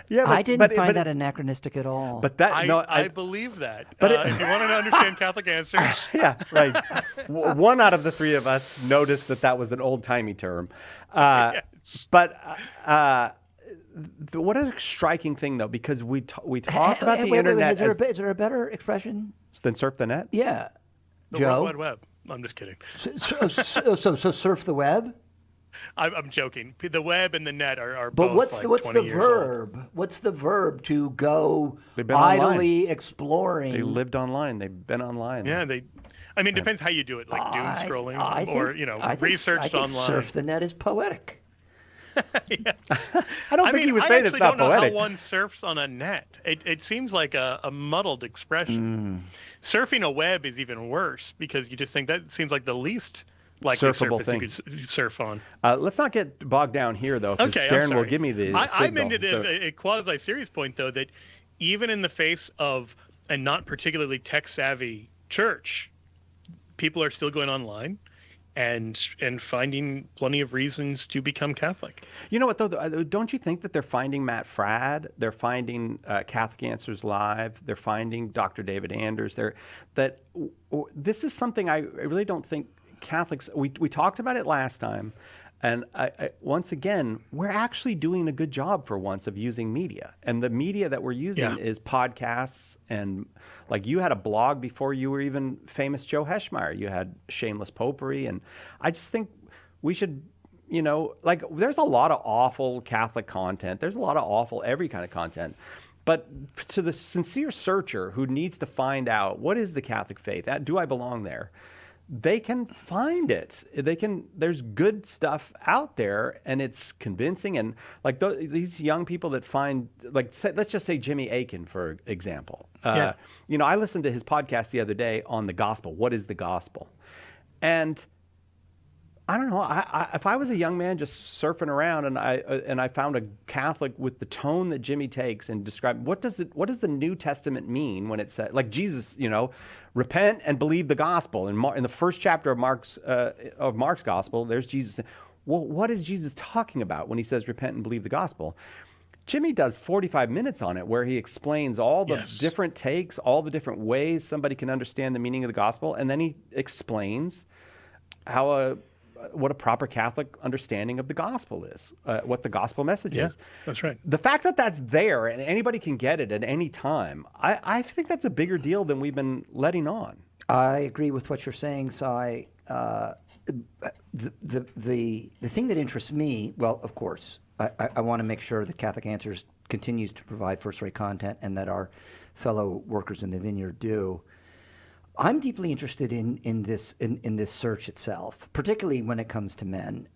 Yeah, I didn't find that anachronistic at all. But that I believe that. But if you want to understand Catholic answers, yeah, right. One out of the three of us noticed that was an old-timey term. Yes. But what a striking thing, though, because we talk about the internet. Is there a better expression than surf the net? Yeah, the Joe? World Wide Web. I'm just kidding. So surf the web. I'm joking. The web and the net are but both what's the verb? Old. What's the verb to go idly exploring? They lived online. They've been online. Yeah, I mean, it depends how you do it, like doom scrolling or researched online. Surf the net is poetic. Yes. I don't think he was saying it's not poetic. I don't know how one surfs on a net. It seems like a muddled expression. Surfing a web is even worse because you just think that seems like the least likely surfable thing you could surf on. Let's not get bogged down here, though, because Darren will give me the signal. I meant it as a quasi-serious point, though, that even in the face of a not particularly tech-savvy church, people are still going online and finding plenty of reasons to become Catholic. You know what, though? Don't you think that they're finding Matt Fradd? They're finding Catholic Answers Live. They're finding Dr. David Anders. This is something I really don't think Catholics, we talked about it last time, and once again, we're actually doing a good job for once of using media. And the media that we're using is podcasts, and like you had a blog before you were even famous Joe Heschmeyer. You had Shameless Popery, and I just think we should, there's a lot of awful Catholic content. There's a lot of awful every kind of content. But to the sincere searcher who needs to find out, what is the Catholic faith? Do I belong there? They can find it. There's good stuff out there, and it's convincing. And like these young people that find, let's just say Jimmy Akin, for example. I listened to his podcast the other day on the gospel. What is the gospel? And I don't know. If I was a young man just surfing around and I found a Catholic with the tone that Jimmy takes and describe what does the New Testament mean when it says, like Jesus, repent and believe the gospel. In the first chapter of Mark's gospel, there's Jesus. Well, what is Jesus talking about when he says repent and believe the gospel? Jimmy does 45 minutes on it where he explains all the different takes, all the different ways somebody can understand the meaning of the gospel, and then he explains what a proper Catholic understanding of the gospel is, what the gospel message is. That's right. The fact that that's there and anybody can get it at any time, I think that's a bigger deal than we've been letting on. I agree with what you're saying, Cy. The thing that interests me, well, of course, I want to make sure that Catholic Answers continues to provide first-rate content and that our fellow workers in the vineyard do. I'm deeply interested in this search itself, particularly when it comes to men,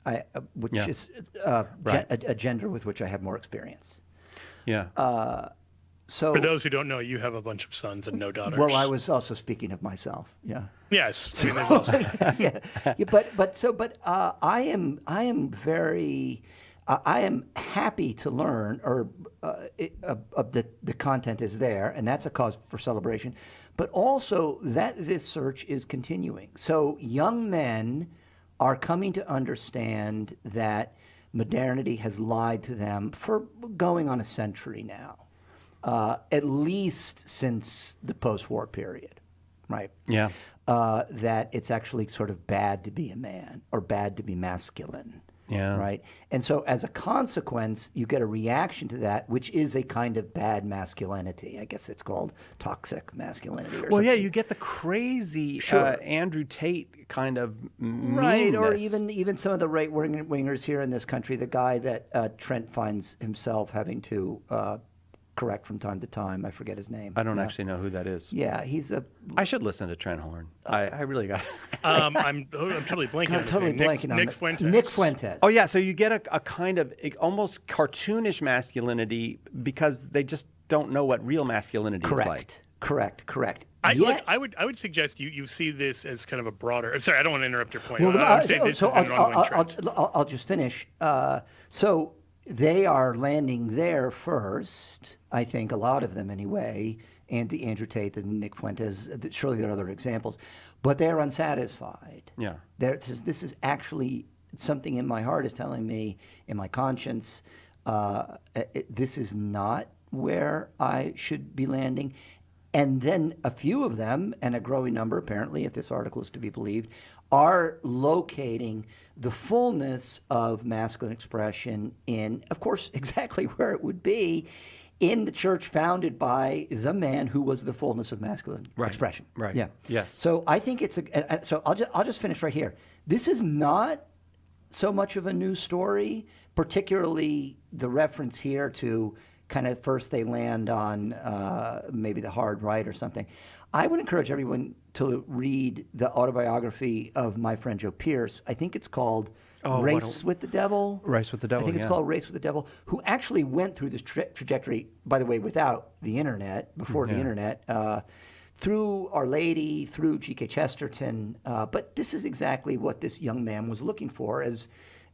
which is a gender with which I have more experience. Yeah. So for those who don't know, you have a bunch of sons and no daughters. Well, I was also speaking of myself. Yeah. Yes. So, but I am happy to learn, the content is there, and that's a cause for celebration. But also that this search is continuing. So young men are coming to understand that modernity has lied to them for going on a century now, at least since the post-war period, right? Yeah. That it's actually sort of bad to be a man or bad to be masculine. Yeah. Right. And so as a consequence, you get a reaction to that, which is a kind of bad masculinity. I guess it's called toxic masculinity or something. Well, yeah, you get the crazy Andrew Tate kind of meanness. Right, or even some of the right-wingers here in this country, the guy that Trent finds himself having to correct from time to time. I forget his name. I don't actually know who that is. Yeah, he's a... I should listen to Trent Horn. I really got... I'm totally blanking. I'm totally blanking on Nick Fuentes. Nick Fuentes. Oh yeah, so you get a kind of almost cartoonish masculinity because they just don't know what real masculinity is like. Correct. I would suggest you see this as kind of a broader. Sorry, I don't want to interrupt your point. Well, I would say this is an ongoing trend. I'll just finish. So they are landing there first. I think a lot of them anyway. Andrew Tate and Nick Fuentes. Surely there are other examples, but they're unsatisfied. Yeah. This is actually something in my heart is telling me, in my conscience, this is not where I should be landing. And then a few of them, and a growing number apparently, if this article is to be believed, are locating the fullness of masculine expression in, of course, exactly where it would be in the church founded by the man who was the fullness of masculine expression. Right. Yeah. Yes. So I think it's so I'll just finish right here. This is not so much of a news story, particularly the reference here to kind of first they land on maybe the hard right or something. I would encourage everyone to read the autobiography of my friend Joe Pierce. I think it's called Race with the Devil. Race with the Devil, I think it's yeah. called Race with the Devil, who actually went through this trajectory, by the way, without the internet, before the internet, through Our Lady, through G.K. Chesterton. But this is exactly what this young man was looking for,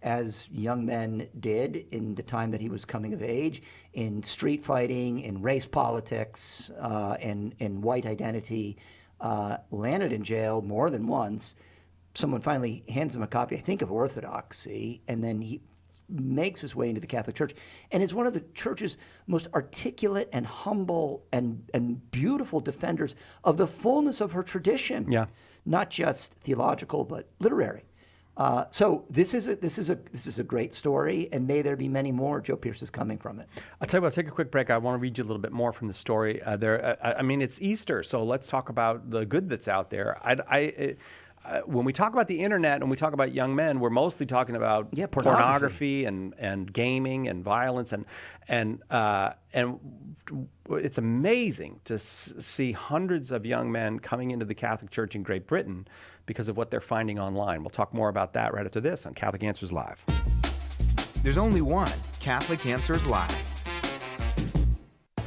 as young men did in the time that he was coming of age, in street fighting, in race politics, in white identity, landed in jail more than once. Someone finally hands him a copy, I think, of Orthodoxy, and then he makes his way into the Catholic Church and is one of the church's most articulate and humble and beautiful defenders of the fullness of her tradition. Yeah. Not just theological, but literary. So this is a great story, and may there be many more. Joe Pierce is coming from it. I'll tell you what, I'll take a quick break. I want to read you a little bit more from the story. I mean, it's Easter, so let's talk about the good that's out there. When we talk about the internet and we talk about young men, we're mostly talking about pornography and gaming and violence and it's amazing to see hundreds of young men coming into the Catholic Church in Great Britain because of what they're finding online. We'll talk more about that right after this on Catholic Answers Live. There's only one Catholic Answers Live.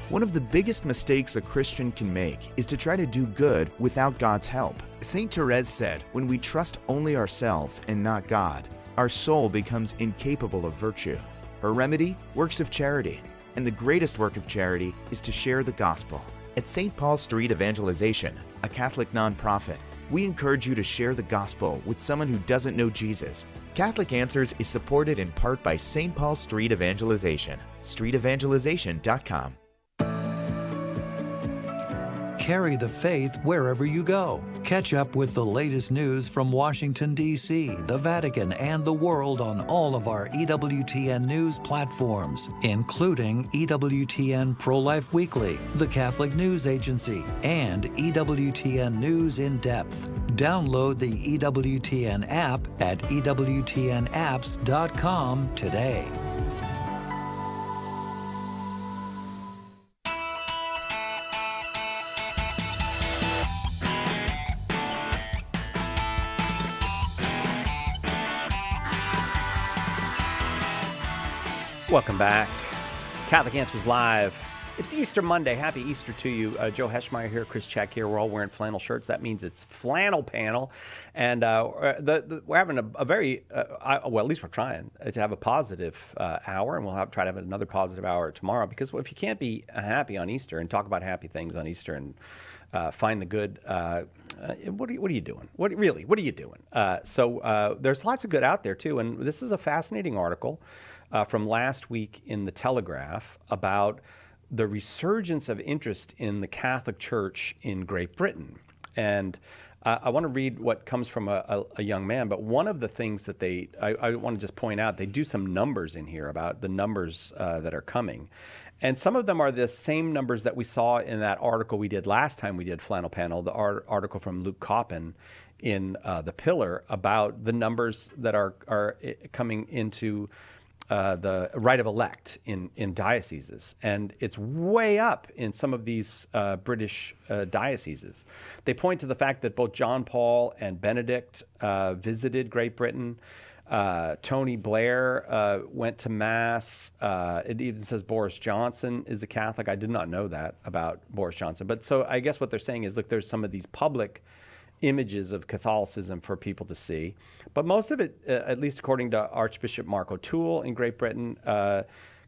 One of the biggest mistakes a Christian can make is to try to do good without God's help. Saint Therese said, when we trust only ourselves and not God, our soul becomes incapable of virtue. Her remedy? Works of charity. And the greatest work of charity is to share the gospel. At St. Paul Street Evangelization, a Catholic nonprofit, we encourage you to share the gospel with someone who doesn't know Jesus. Catholic Answers is supported in part by St. Paul Street Evangelization, streetevangelization.com. Carry the faith wherever you go. Catch up with the latest news from Washington, D.C., the Vatican, and the world on all of our EWTN news platforms, including EWTN Pro-Life Weekly, the Catholic News Agency, and EWTN News in Depth. Download the EWTN app at EWTNapps.com today. Welcome back. Catholic Answers Live. It's Easter Monday. Happy Easter to you. Joe Heschmeyer here, Chris Check here. We're all wearing flannel shirts. That means it's flannel panel. And we're having a very, well, at least we're trying to have a positive hour. And we'll try to have another positive hour tomorrow. Because if you can't be happy on Easter and talk about happy things on Easter and find the good, what are you doing? What are you doing? So there's lots of good out there, too. And this is a fascinating article from last week in the Telegraph about the resurgence of interest in the Catholic Church in Great Britain. And I want to read what comes from a young man, but one of the things that I want to just point out, they do some numbers in here about the numbers that are coming. And some of them are the same numbers that we saw in that article we did last time we did Flannel Panel, the article from Luke Coppin in The Pillar about the numbers that are coming into the right of elect in dioceses, and it's way up in some of these British dioceses. They point to the fact that both John Paul and Benedict visited Great Britain. Tony Blair went to Mass. It even says Boris Johnson is a Catholic. I did not know that about Boris Johnson. But so I guess what they're saying is, look, there's some of these public images of Catholicism for people to see. But most of it, at least according to Archbishop Mark O'Toole in Great Britain,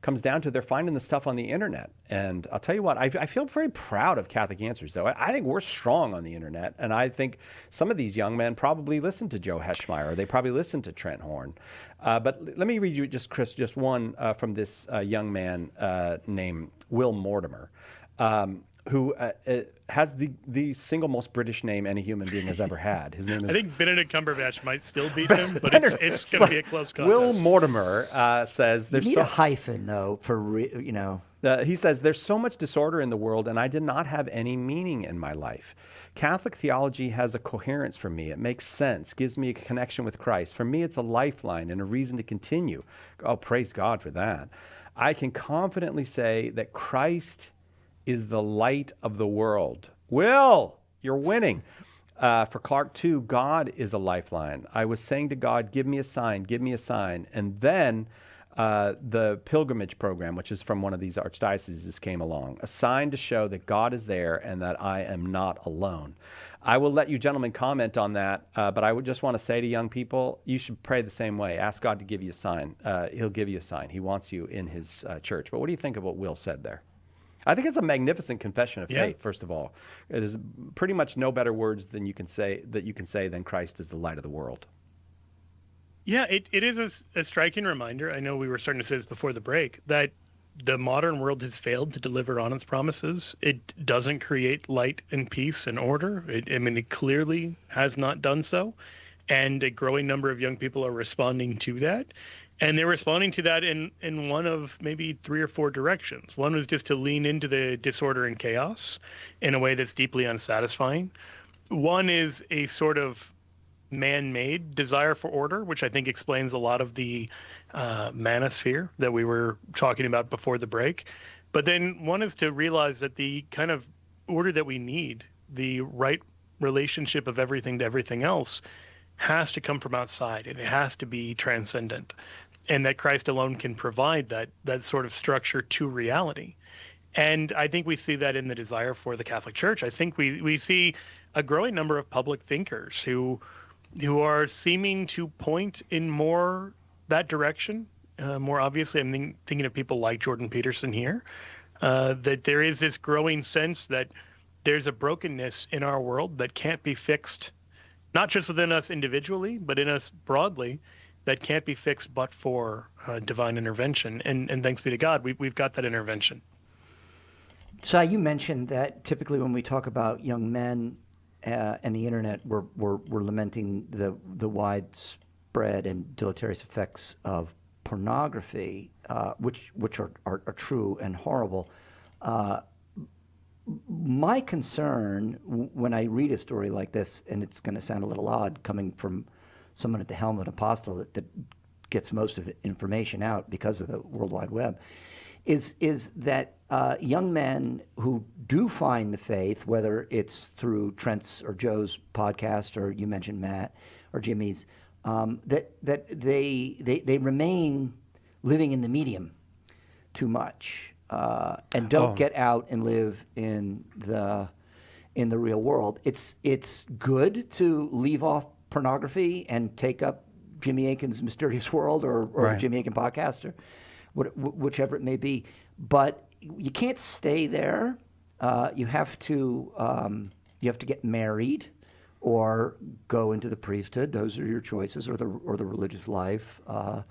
comes down to they're finding the stuff on the internet. And I'll tell you what, I feel very proud of Catholic Answers, though. I think we're strong on the internet. And I think some of these young men probably listen to Joe Heschmeyer, or they probably listen to Trent Horn. But let me read you just, Chris, just one from this young man named Will Mortimer, who has the single most British name any human being has ever had. His name is... I think Benedict Cumberbatch might still beat him, but it's going to be a close contest. Will Mortimer says... You need a hyphen, though, for, he says, there's so much disorder in the world, and I did not have any meaning in my life. Catholic theology has a coherence for me. It makes sense, gives me a connection with Christ. For me, it's a lifeline and a reason to continue. Oh, praise God for that. I can confidently say that Christ is the light of the world. Will, you're winning. For Clark, too, God is a lifeline. I was saying to God, give me a sign, give me a sign. And then the pilgrimage program, which is from one of these archdioceses, came along. A sign to show that God is there and that I am not alone. I will let you gentlemen comment on that, but I would just want to say to young people, you should pray the same way. Ask God to give you a sign. He'll give you a sign. He wants you in his church. But what do you think of what Will said there? I think it's a magnificent confession of faith, first of all. There's pretty much no better words than you can say than Christ is the light of the world. Yeah, it is a striking reminder. I know we were starting to say this before the break, that the modern world has failed to deliver on its promises. It doesn't create light and peace and order. It clearly has not done so. And a growing number of young people are responding to that. And they're responding to that in one of maybe 3 or 4 directions. One was just to lean into the disorder and chaos in a way that's deeply unsatisfying. One is a sort of man-made desire for order, which I think explains a lot of the manosphere that we were talking about before the break. But then one is to realize that the kind of order that we need, the right relationship of everything to everything else, has to come from outside, and it has to be transcendent. And that Christ alone can provide that sort of structure to reality. And I think we see that in the desire for the Catholic Church. I think we see a growing number of public thinkers who are seeming to point in more that direction. More obviously, I'm thinking of people like Jordan Peterson here, that there is this growing sense that there's a brokenness in our world that can't be fixed, not just within us individually, but in us broadly, that can't be fixed but for divine intervention. And thanks be to God, we've got that intervention. So you mentioned that typically when we talk about young men and the internet, we're lamenting the widespread and deleterious effects of pornography, which are true and horrible. My concern when I read a story like this, and it's going to sound a little odd coming from someone at the helm of an apostolate that gets most of the information out because of the World Wide Web, is that young men who do find the faith, whether it's through Trent's or Joe's podcast, or you mentioned Matt or Jimmy's, that they remain living in the medium too much and don't get out and live in the real world. It's good to leave off pornography and take up Jimmy Akin's Mysterious World or Right. the Jimmy Akin podcast, or whichever it may be. But you can't stay there. You have to get married or go into the priesthood. Those are your choices, or the religious life. The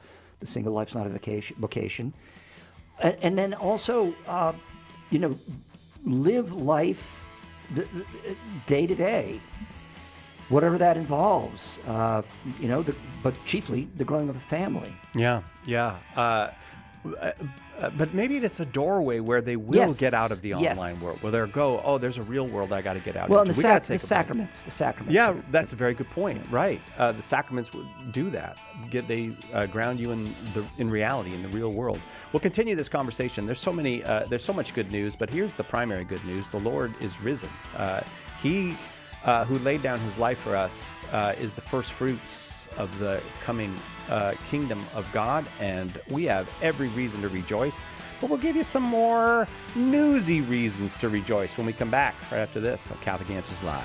single life's not a vocation. And then also, live life day to day, whatever that involves. But chiefly the growing of a family. Yeah. But maybe it's a doorway where they will get out of the online world, where they'll go, oh, there's a real world I got to get out into. The sacraments. Yeah, that's a very good point. Right. The sacraments would do that. They ground you in reality, in the real world. We'll continue this conversation. There's so much good news, but here's the primary good news. The Lord is risen. He who laid down his life for us is the first fruits of the coming kingdom of God, and we have every reason to rejoice. But we'll give you some more newsy reasons to rejoice when we come back right after this on Catholic Answers Live.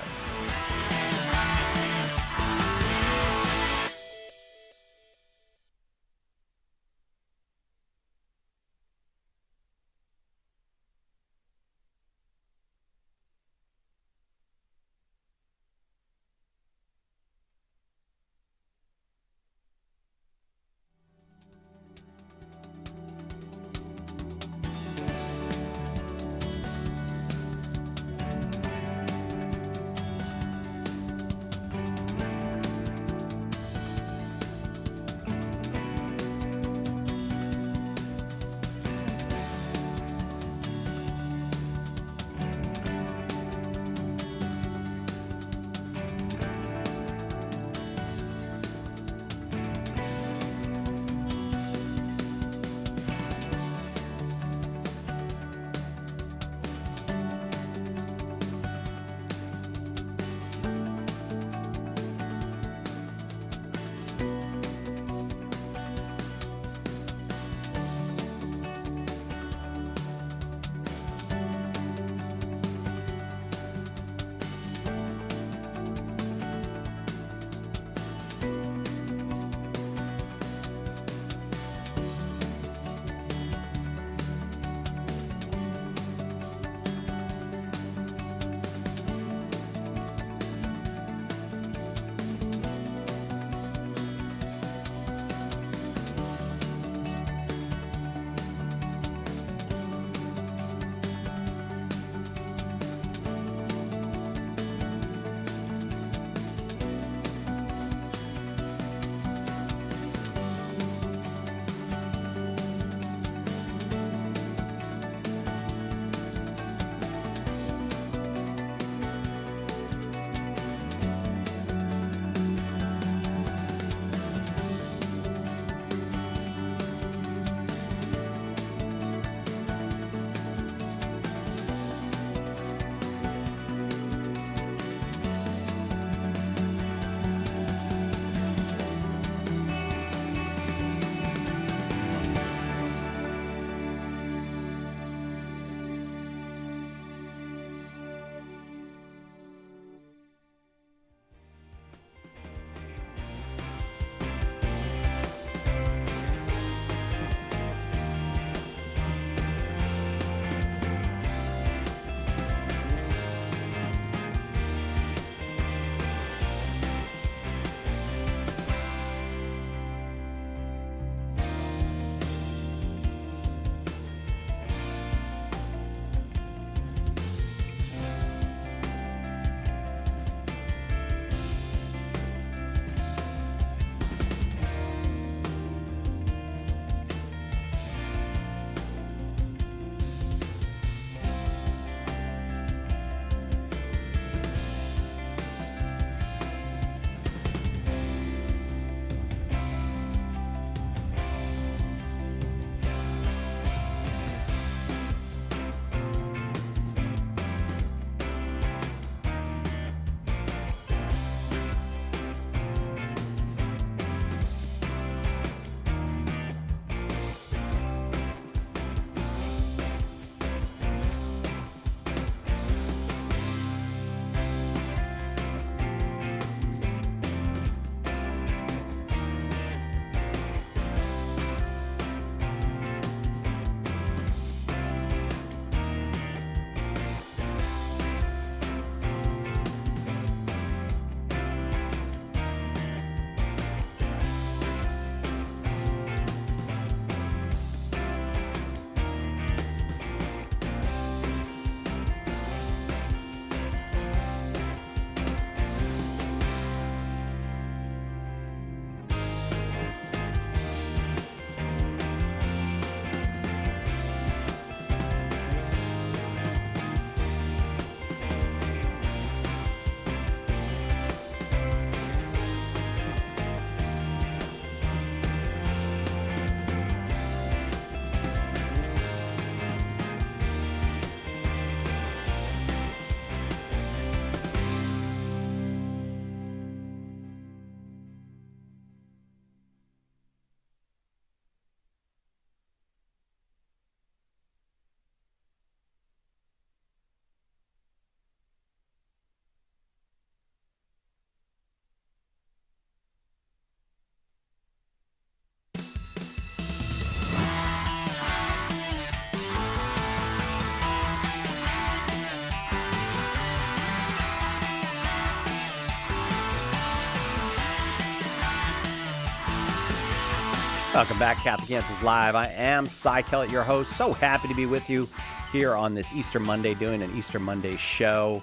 Welcome back, Catholic Answers Live. I am Cy Kellett, your host. So happy to be with you here on this Easter Monday, doing an Easter Monday show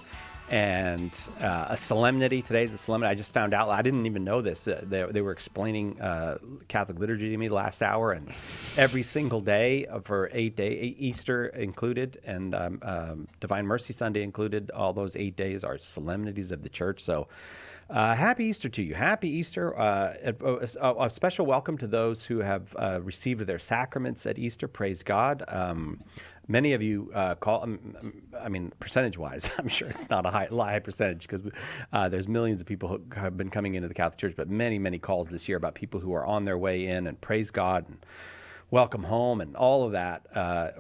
and a solemnity. Today's a solemnity. I just found out, I didn't even know this. They were explaining Catholic liturgy to me last hour, and every single day for 8 days, Easter included, and Divine Mercy Sunday included, all those 8 days are solemnities of the church. So happy Easter to you. Happy Easter. A special welcome to those who have received their sacraments at Easter. Praise God. Many of you call, I mean, percentage-wise, I'm sure it's not a high percentage because there's millions of people who have been coming into the Catholic Church, but many, many calls this year about people who are on their way in, and praise God and welcome home and all of that.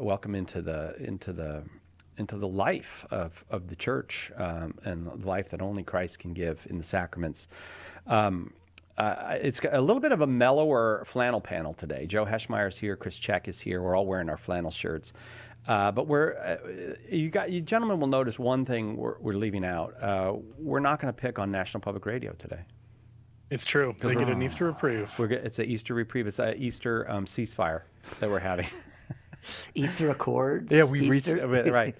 Welcome into the life of the church and the life that only Christ can give in the sacraments. It's a little bit of a mellower flannel panel today. Joe Heschmeyer's here, Chris Check is here. We're all wearing our flannel shirts. But you gentlemen will notice one thing we're leaving out. We're not going to pick on National Public Radio today. It's true. They get an Easter reprieve. It's an Easter reprieve. It's an Easter ceasefire that we're having. Easter Accords. Yeah, we've reached right.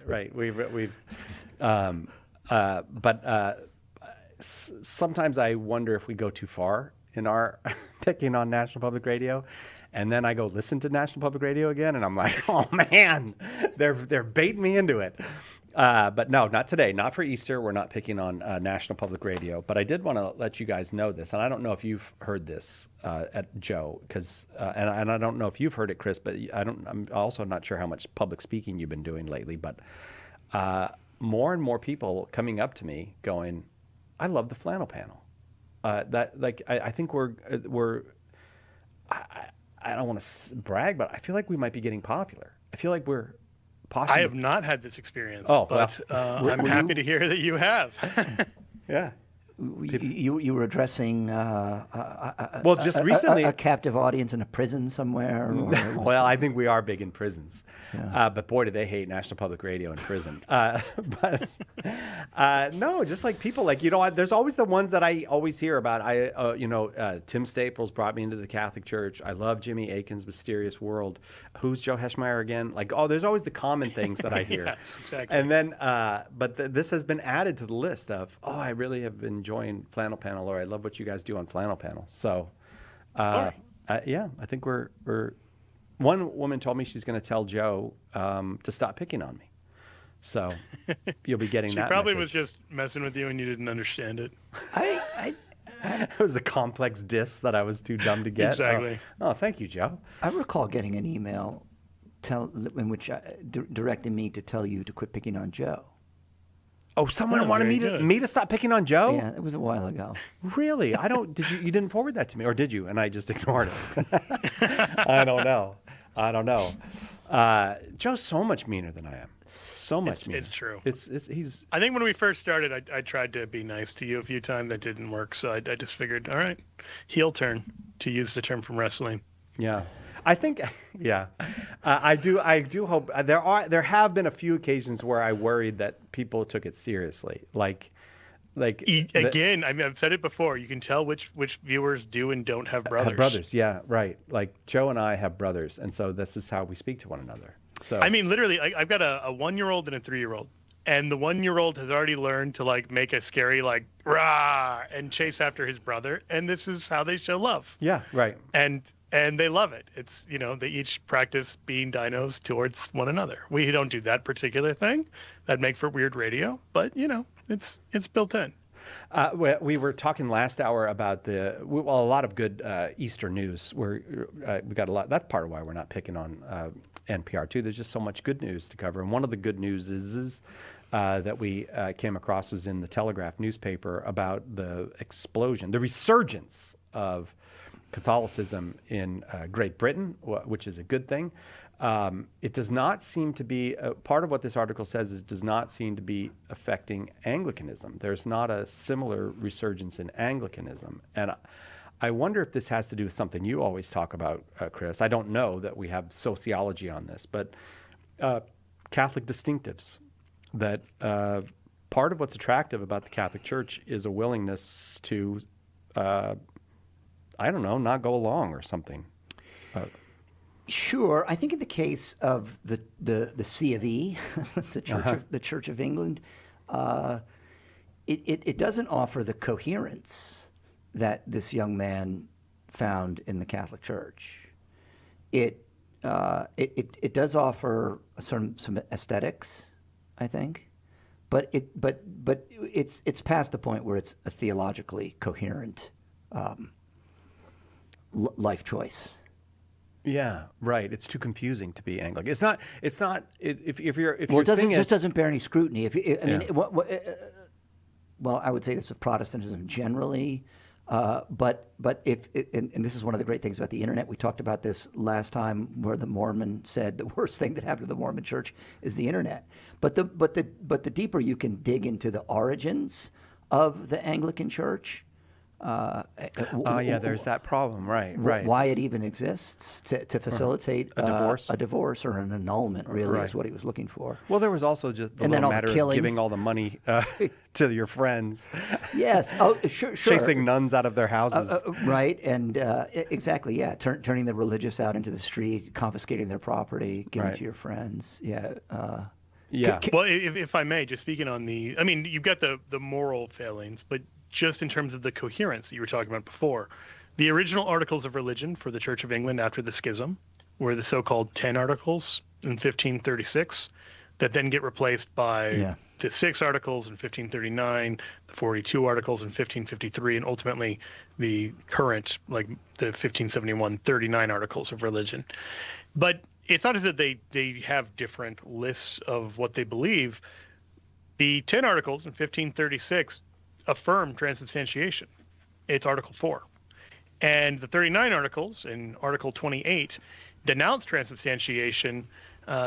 Sometimes I wonder if we go too far in our picking on National Public Radio, and then I go listen to National Public Radio again, and I'm like, oh man, they're baiting me into it. But no, not today. Not for Easter. We're not picking on National Public Radio. But I did want to let you guys know this, and I don't know if you've heard this at Joe, because and I don't know if you've heard it, Chris. But I'm also not sure how much public speaking you've been doing lately. But more and more people coming up to me going, "I love the flannel panel." I think we're. I don't want to brag, but I feel like we might be getting popular. I feel like we're. Possibly. I have not had this experience, but I'm happy to hear that you have. Yeah. You were addressing just recently a captive audience in a prison somewhere. Well, I think we are big in prisons, Yeah. but boy, do they hate National Public Radio in prison. No, just like people, like there's always the ones that I always hear about. Tim Staples brought me into the Catholic Church. I love Jimmy Akin's Mysterious World. Who's Joe Heschmeyer again? Like, there's always the common things that I hear. Yes, exactly. And then, this has been added to the list of, I really have been enjoying Flannel Panel, or I love what you guys do on Flannel Panel. So, I think we're. One woman told me she's going to tell Joe to stop picking on me. So you'll be getting that. She probably message. was just messing with you and you didn't understand it. It was a complex diss that I was too dumb to get. Exactly. Oh, thank you, Joe. I recall getting an email in which directed me to tell you to quit picking on Joe. Oh, someone wanted me to stop picking on Joe? Yeah, it was a while ago. Really? You didn't forward that to me, or did you? And I just ignored it. I don't know. Joe's so much meaner than I am. So much meaner. It's true. He's. I think when we first started, I tried to be nice to you a few times. That didn't work. So I just figured, all right, heel turn, to use the term from wrestling. Yeah. I think, yeah, I do hope there have been a few occasions where I worried that people took it seriously. Again, I've said it before. You can tell which viewers do and don't have brothers. Have brothers, yeah, right. Like Joe and I have brothers, and so this is how we speak to one another. So I mean, literally, I've got a 1-year-old and a 3-year-old, and the 1-year-old has already learned to make a scary rah and chase after his brother, and this is how they show love. Yeah, right. And they love it. It's, they each practice being dinos towards one another. We don't do that particular thing. That makes for weird radio, but, it's built in. We were talking last hour about a lot of good Easter news. We got a lot. That's part of why we're not picking on NPR, too. There's just so much good news to cover. And one of the good news is that we came across was in the Telegraph newspaper about the resurgence of Catholicism in Great Britain, which is a good thing. It does not seem to be, part of what this article says is does not seem to be affecting Anglicanism. There's not a similar resurgence in Anglicanism. And I wonder if this has to do with something you always talk about, Chris. I don't know that we have sociology on this, but Catholic distinctives, that part of what's attractive about the Catholic Church is a willingness to not go along or something. Sure. I think in the case of the C of E, the Church of England, it doesn't offer the coherence that this young man found in the Catholic Church. It does offer some aesthetics, I think, but it's past the point where it's a theologically coherent life choice. Yeah, right. It's too confusing to be Anglican. It's not. If you're. It doesn't bear any scrutiny. Well, I would say this of Protestantism generally, but if and this is one of the great things about the internet. We talked about this last time, where the Mormon said the worst thing that happened to the Mormon Church is the internet. But the deeper you can dig into the origins of the Anglican Church. There's that problem, right? Why it even exists to facilitate a divorce or an annulment, really, is what he was looking for. Well, there was also just the little matter of giving all the money to your friends. Yes. Oh, sure. Chasing nuns out of their houses. Right, and exactly, yeah. Turning the religious out into the street, confiscating their property, giving it to your friends. Yeah. Yeah. Well, if I may, just speaking on you've got the moral failings, but just in terms of the coherence that you were talking about before, the original Articles of Religion for the Church of England after the Schism were the so-called 10 Articles in 1536 that then get replaced by the 6 Articles in 1539, the 42 Articles in 1553, and ultimately the current, like the 1571, 39 Articles of Religion. But it's not as if they have different lists of what they believe. The 10 Articles in 1536 affirm transubstantiation. It's Article 4. And the 39 Articles in Article 28 denounce transubstantiation,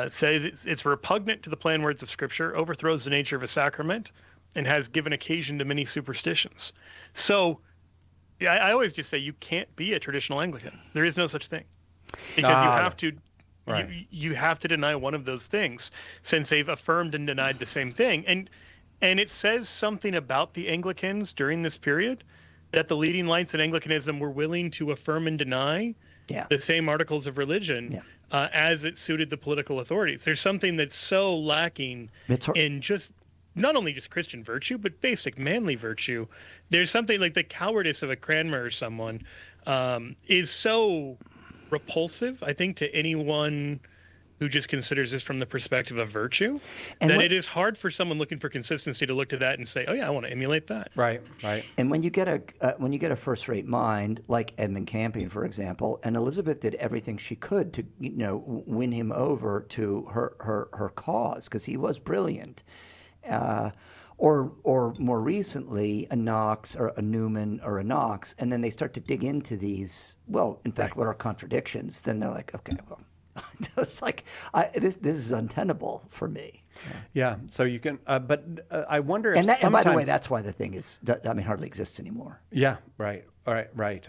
says it's repugnant to the plain words of Scripture, overthrows the nature of a sacrament, and has given occasion to many superstitions. So I always just say you can't be a traditional Anglican. There is no such thing. Because you have to you have to deny one of those things, since they've affirmed and denied the same thing. And it says something about the Anglicans during this period that the leading lights in Anglicanism were willing to affirm and deny the same articles of religion as it suited the political authorities. There's something that's so lacking in just not only just Christian virtue, but basic manly virtue. There's something like the cowardice of a Cranmer or someone is so repulsive, I think, to anyone who just considers this from the perspective of virtue, and it is hard for someone looking for consistency to look to that and say, "Oh yeah, I want to emulate that." Right. And when you get a first-rate mind like Edmund Campion, for example, and Elizabeth did everything she could to win him over to her cause, because he was brilliant. Or more recently, a Knox or a Newman or a Knox, and then they start to dig into these. Well, in fact, what are contradictions? Then they're like, okay, well. It's like this is untenable for me. Yeah. So you can, but I wonder if and by the way, that's why the thing is, hardly exists anymore. Yeah. Right. All right. Right.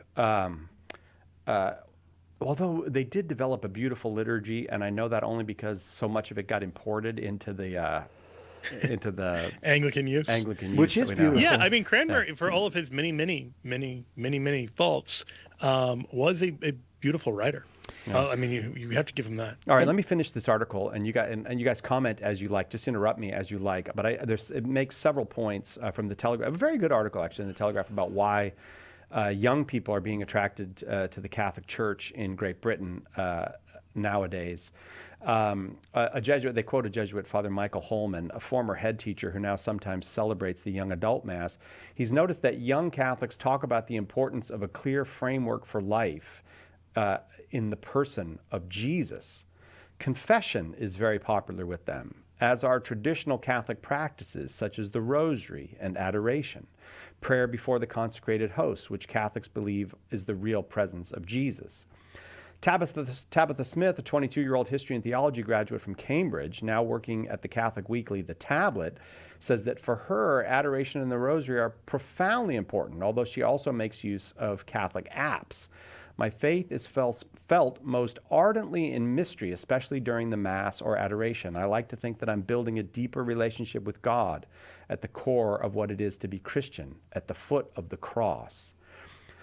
Although they did develop a beautiful liturgy, and I know that only because so much of it got imported into the Anglican use, which is beautiful. Yeah, I mean, Cranmer, for all of his many faults, was a beautiful writer. Yeah. I mean, you have to give him that. All right, let me finish this article, and you guys comment as you like. Just interrupt me as you like. But it makes several points from the Telegraph. A very good article, actually, in the Telegraph about why young people are being attracted to the Catholic Church in Great Britain nowadays. A Jesuit, they quote a Jesuit, Father Michael Holman, a former head teacher who now sometimes celebrates the young adult mass. He's noticed that young Catholics talk about the importance of a clear framework for life in the person of Jesus. Confession is very popular with them, as are traditional Catholic practices such as the Rosary and Adoration, prayer before the consecrated host, which Catholics believe is the real presence of Jesus. Tabitha Smith, a 22-year-old history and theology graduate from Cambridge, now working at the Catholic weekly The Tablet, says that for her, adoration and the Rosary are profoundly important, although she also makes use of Catholic apps. My faith is felt most ardently in mystery, especially during the Mass or adoration. I like to think that I'm building a deeper relationship with God at the core of what it is to be Christian, at the foot of the cross.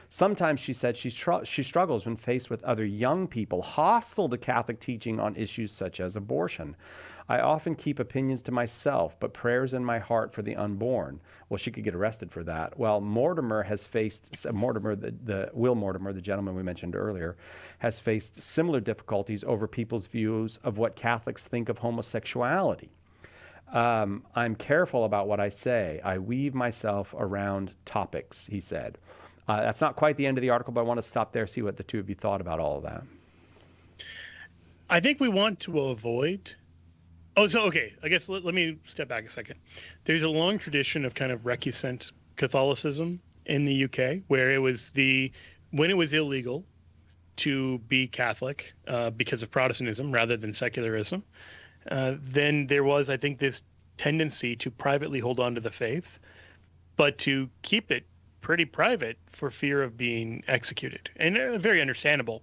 Sometimes, she said, she struggles when faced with other young people hostile to Catholic teaching on issues such as abortion. I often keep opinions to myself, but prayers in my heart for the unborn. Well, she could get arrested for that. Well, Mortimer has faced, Will Mortimer, the gentleman we mentioned earlier, has faced similar difficulties over people's views of what Catholics think of homosexuality. I'm careful about what I say. I weave myself around topics, he said. That's not quite the end of the article, but I want to stop there, see what the two of you thought about all of that. I think we want to avoid. Okay. I guess let me step back a second. There's a long tradition of kind of recusant Catholicism in the UK, where it was when it was illegal to be Catholic because of Protestantism rather than secularism, then there was, I think, this tendency to privately hold on to the faith, but to keep it pretty private for fear of being executed. And very understandable.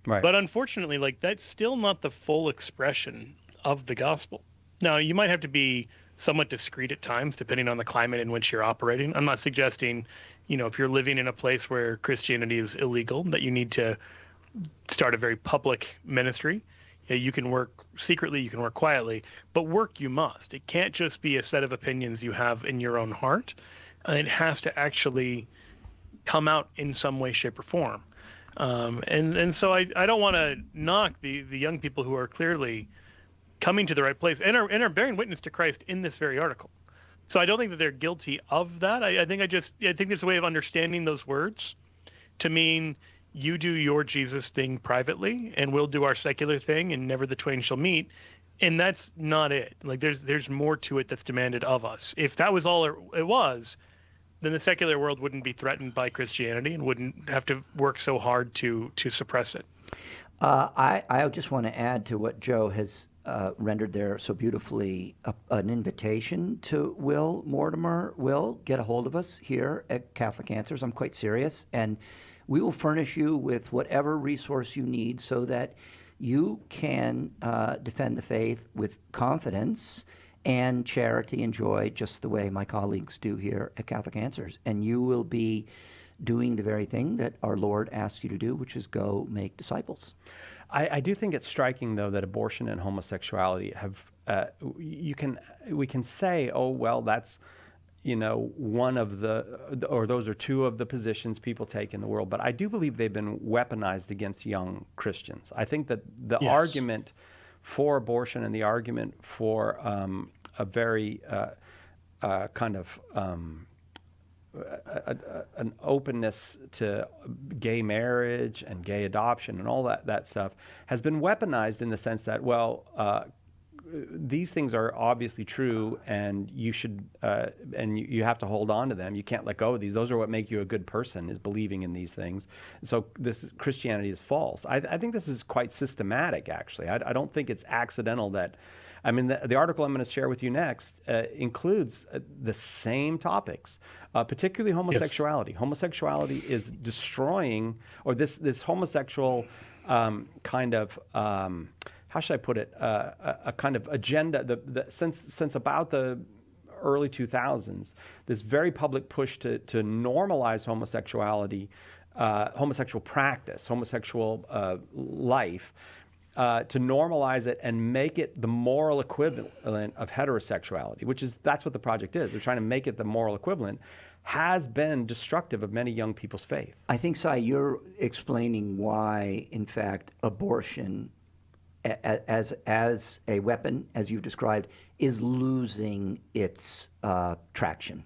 Right. But unfortunately, that's still not the full expression of the gospel. Now, you might have to be somewhat discreet at times, depending on the climate in which you're operating. I'm not suggesting, if you're living in a place where Christianity is illegal, that you need to start a very public ministry. You can work secretly, you can work quietly, but work you must. It can't just be a set of opinions you have in your own heart. It has to actually come out in some way, shape, or form. And so I don't want to knock the young people who are clearly coming to the right place and are bearing witness to Christ in this very article. So I don't think that they're guilty of that. I think there's a way of understanding those words to mean you do your Jesus thing privately and we'll do our secular thing and never the twain shall meet. And that's not it. There's more to it that's demanded of us. If that was all it was, then the secular world wouldn't be threatened by Christianity and wouldn't have to work so hard to suppress it. I just want to add to what Joe has rendered there so beautifully, an invitation to Will Mortimer. Will, get a hold of us here at Catholic Answers. I'm quite serious. And we will furnish you with whatever resource you need so that you can defend the faith with confidence and charity and joy, just the way my colleagues do here at Catholic Answers. And you will be doing the very thing that our Lord asks you to do, which is go make disciples. I do think it's striking, though, that abortion and homosexuality have, we can say, oh, well, that's, one of or those are two of the positions people take in the world. But I do believe they've been weaponized against young Christians. I think that the Yes. argument for abortion and the argument for a very kind of an openness to gay marriage and gay adoption and all that stuff has been weaponized in the sense that, these things are obviously true and you should and you have to hold on to them. You can't let go of these. Those are what make you a good person, is believing in these things. So this Christianity is false. I think this is quite systematic, actually. I don't think it's accidental that, the article I'm going to share with you next includes the same topics, particularly homosexuality. Yes. Homosexuality is destroying, or this homosexual kind of, how should I put it, a kind of agenda, since about the early 2000s, this very public push to normalize homosexuality, homosexual practice, homosexual life, to normalize it and make it the moral equivalent of heterosexuality, that's what the project is. They're trying to make it the moral equivalent, has been destructive of many young people's faith. I think, Cy, you're explaining why, in fact, abortion as a weapon, as you've described, is losing its traction.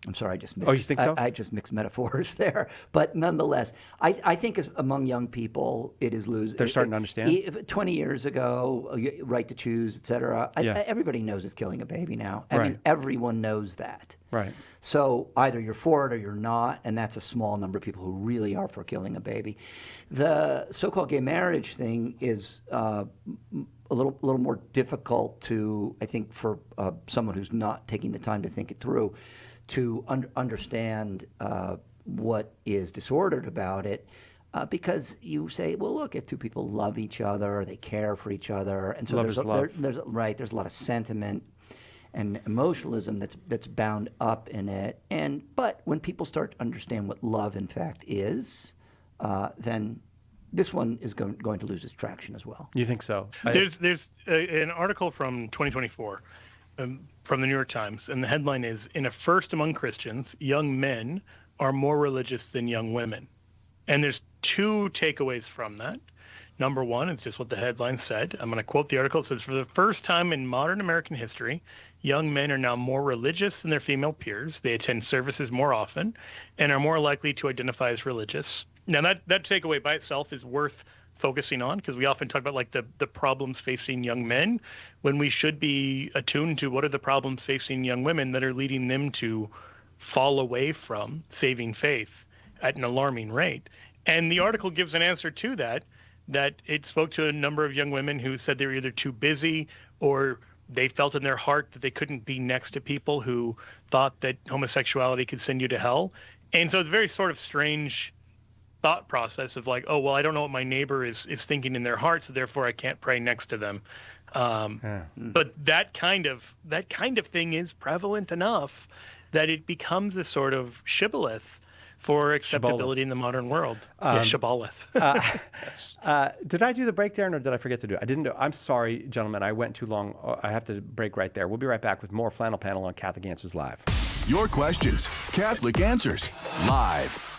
I'm sorry, I just mixed. Oh, you think so? I just mixed metaphors there, but nonetheless, I think among young people it is losing. They're starting to understand. 20 years ago, right to choose, et cetera. Everybody knows it's killing a baby now. I mean, everyone knows that. Right. So either you're for it or you're not, and that's a small number of people who really are for killing a baby. The so-called gay marriage thing is a little more difficult to, I think, for someone who's not taking the time to think it through, to understand what is disordered about it, because you say, well, look, if two people love each other, they care for each other, and so there's a lot of sentiment, and emotionalism that's bound up in it. But when people start to understand what love in fact is, then this one is going to lose its traction as well. You think so? There's an article from 2024 from the New York Times, and the headline is, "In a first among Christians, young men are more religious than young women." And there's two takeaways from that. Number one is just what the headline said. I'm going to quote the article. It says, "For the first time in modern American history, young men are now more religious than their female peers. They attend services more often and are more likely to identify as religious." Now, that takeaway by itself is worth focusing on, because we often talk about like the problems facing young men when we should be attuned to what are the problems facing young women that are leading them to fall away from saving faith at an alarming rate. And the article gives an answer to that it spoke to a number of young women who said they were either too busy or they felt in their heart that they couldn't be next to people who thought that homosexuality could send you to hell. And so it's a very sort of strange thought process of like, oh, well, I don't know what my neighbor is thinking in their heart, so therefore I can't pray next to them. But that kind of thing is prevalent enough that it becomes a sort of shibboleth for acceptability in the modern world. Shibboleth. Did I do the breakdown or did I forget to do it? I didn't do. I'm sorry, gentlemen. I went too long. I have to break right there. We'll be right back with more Flannel Panel on Catholic Answers Live. Your questions, Catholic Answers Live.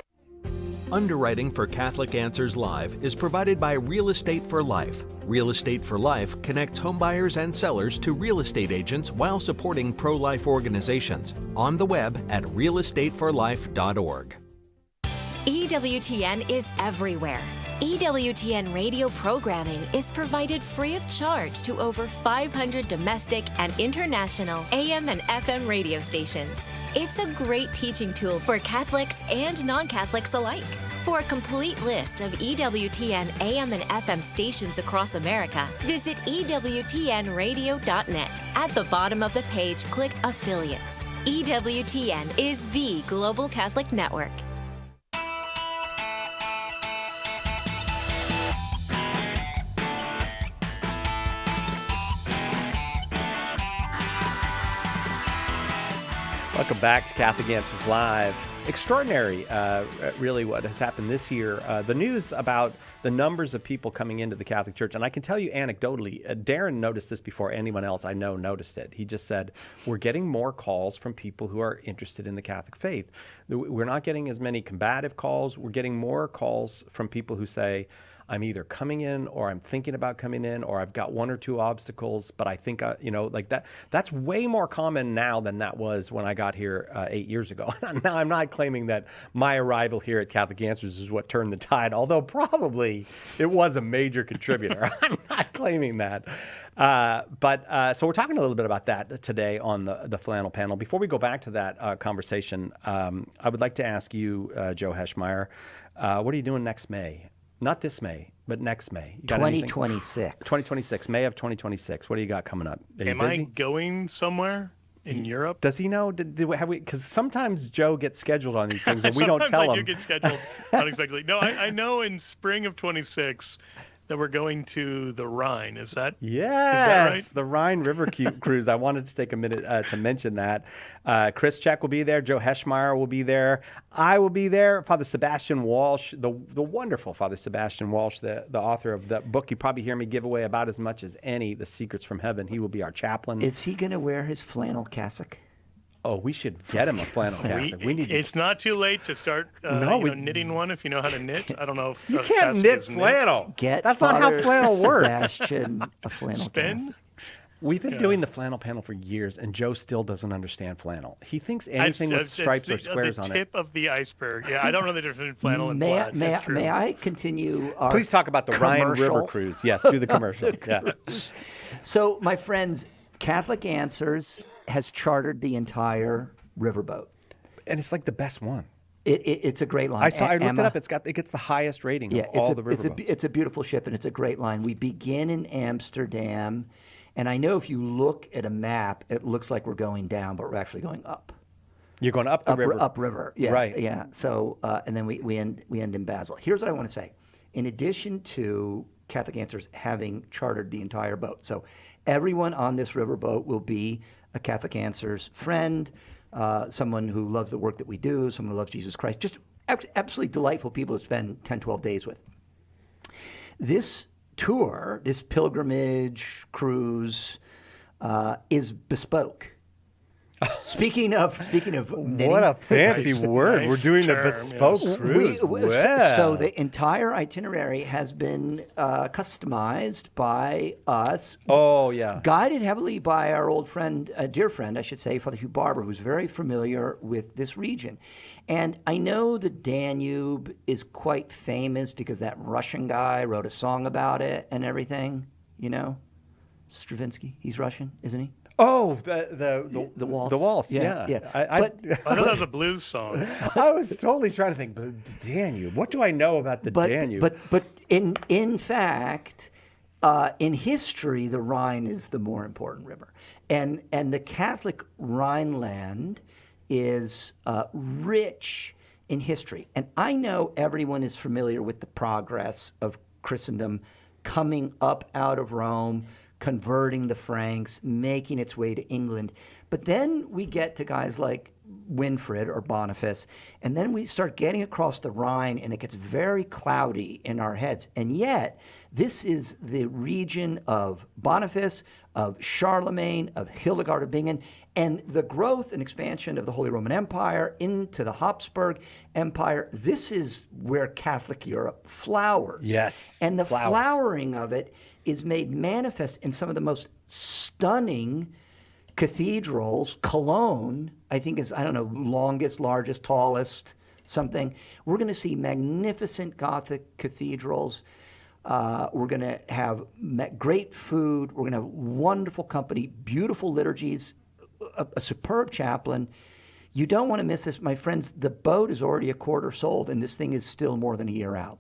Underwriting for Catholic Answers Live is provided by Real Estate for Life. Real Estate for Life connects homebuyers and sellers to real estate agents while supporting pro-life organizations. On the web at realestateforlife.org. EWTN is everywhere. EWTN radio programming is provided free of charge to over 500 domestic and international AM and FM radio stations. It's a great teaching tool for Catholics and non-Catholics alike. For a complete list of EWTN AM and FM stations across America, visit EWTNradio.net. At the bottom of the page, click Affiliates. EWTN is the global Catholic network. Welcome back to Catholic Answers Live. Extraordinary, really, what has happened this year. The news about the numbers of people coming into the Catholic Church, and I can tell you anecdotally, Darren noticed this before anyone else I know noticed it. He just said, we're getting more calls from people who are interested in the Catholic faith. We're not getting as many combative calls. We're getting more calls from people who say, I'm either coming in or I'm thinking about coming in or I've got one or two obstacles, but I think, like that. That's way more common now than that was when I got here 8 years ago. Now, I'm not claiming that my arrival here at Catholic Answers is what turned the tide, although probably it was a major contributor. I'm not claiming that. So we're talking a little bit about that today on the Flannel Panel. Before we go back to that conversation, I would like to ask you, Joe Heschmeyer, what are you doing next May? Not this May, but next May. 2026. 2026, May of 2026. What do you got coming up? Am I going somewhere in Europe? Does he know? Have we? Because sometimes Joe gets scheduled on these things and we don't tell him. I do get scheduled unexpectedly. No, I know in spring of 26 that we're going to the Rhine. Is that right? The Rhine River Cruise. I wanted to take a minute to mention that. Chris Check will be there. Joe Heschmeyer will be there. I will be there. Father Sebastian Walsh, the wonderful Father Sebastian Walsh, the author of the book you probably hear me give away about as much as any, The Secrets from Heaven. He will be our chaplain. Is he going to wear his flannel cassock? Oh, we should get him a flannel cassock. It's not too late to start knitting one if you know how to knit. I don't know if you can't knit flannel. That's not how flannel works. Sebastian a flannel cassock. We've been doing the Flannel Panel for years, and Joe still doesn't understand flannel. He thinks anything with stripes or squares on it. The tip of the iceberg. Yeah, I don't know the difference between flannel and plaid. May I continue our Please talk about the Rhine River Cruise. Yes, do the commercial. Yeah. So, my friends, Catholic Answers has chartered the entire riverboat. And it's like the best one. It's a great line. I looked it up. It gets the highest rating of all the riverboats. It's a beautiful ship, and it's a great line. We begin in Amsterdam, and I know if you look at a map, it looks like we're going down, but we're actually going up. You're going up the river. Upriver. Yeah. Right. Yeah. So, and then we end in Basel. Here's what I want to say. In addition to Catholic Answers having chartered the entire boat. So everyone on this riverboat will be a Catholic Answers friend, someone who loves the work that we do, someone who loves Jesus Christ, just absolutely delightful people to spend 10, 12 days with. This tour, this pilgrimage cruise, is bespoke. Speaking of knitting, What a fancy word. Nice We're doing term, a bespoke yes. cruise. So the entire itinerary has been customized by us. Oh, yeah. Guided heavily by our old friend, dear friend, I should say, Father Hugh Barber, who's very familiar with this region. And I know the Danube is quite famous because that Russian guy wrote a song about it and everything, you know? Stravinsky, he's Russian, isn't he? Oh, the waltz. The waltz, Yeah, yeah. yeah. I know that's a blues song. I was totally trying to think, but Danube, what do I know about the Danube? But in fact, in history, the Rhine is the more important river. And the Catholic Rhineland is rich in history. And I know everyone is familiar with the progress of Christendom coming up out of Rome, converting the Franks, making its way to England. But then we get to guys like Winfrid or Boniface, and then we start getting across the Rhine, and it gets very cloudy in our heads. And yet, this is the region of Boniface, of Charlemagne, of Hildegard of Bingen, and the growth and expansion of the Holy Roman Empire into the Habsburg Empire. This is where Catholic Europe flowers. Yes, And the flowers. flowering of it is made manifest in some of the most stunning cathedrals. Cologne, I think, is, I don't know, longest, largest, tallest, something. We're going to see magnificent Gothic cathedrals. We're going to have great food. We're going to have wonderful company, beautiful liturgies, a superb chaplain. You don't want to miss this. My friends, the boat is already a quarter sold, and this thing is still more than a year out.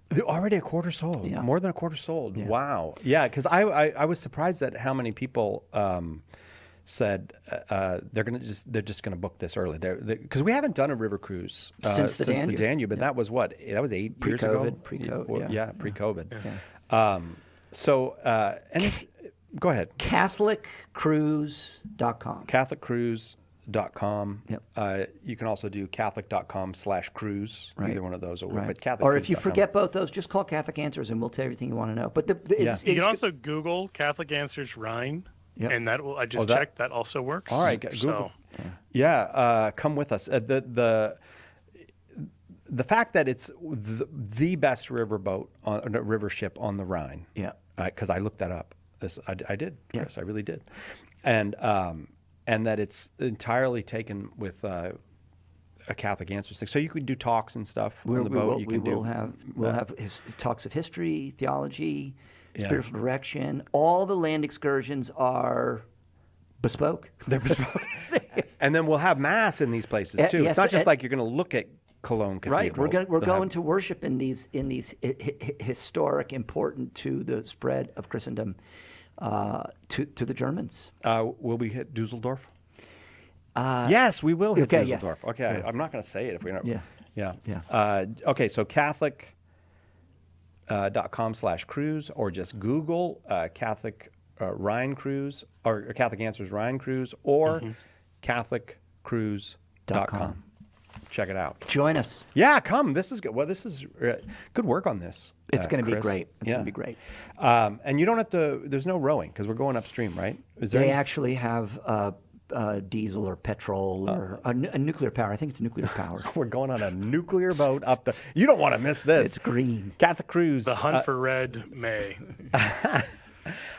They're already a quarter sold. Yeah. More than a quarter sold. Yeah. Wow. Yeah, because I was surprised at how many people said they're just gonna book this early. Because we haven't done a river cruise Since the Danube. and that was what? That was 8 years ago. Pre-COVID. Yeah, pre-COVID. Yeah. And it's, go ahead. CatholicCruise.com. CatholicCruise.com. Yep. You can also do Catholic.com/cruise. Right. Either one of those will work. Right. But Catholic. Or if you forget both those, just call Catholic Answers and we'll tell you everything you want to know. But You can also Google Catholic Answers Rhine, and that will, I just checked, that also works. All right, Google. Come with us. The fact that it's the best river ship on the Rhine. Yeah. Because I looked that up. I did, Chris. I really did. And that it's entirely taken with a Catholic Answers thing. So you could do talks and stuff on the boat. We'll have talks of history, theology, spiritual direction. All the land excursions are bespoke. They're bespoke. And then we'll have mass in these places too. It's not just like you're going to look at Cologne Cathedral. Right. We're going to worship in these historic, important to the spread of Christendom, to the Germans. Will we hit Dusseldorf? Yes, we will hit Dusseldorf. Yes. Okay, Yeah. I'm not going to say it if we're not. Yeah. Okay, so Catholic.com/cruise, or just Google Catholic Rhine Cruise or Catholic Answers Rhine Cruise, or CatholicCruise.com. Check it out. Join us. Yeah, come. This is good. Well, this is good work on this. It's going to be Chris. great. It's going to be great. And you don't have to. There's no rowing because we're going upstream, right? They actually have diesel or petrol or a nuclear power. I think it's nuclear power. We're going on a nuclear boat up the. You don't want to miss this. It's green. Catholic Cruise. The hunt for red May.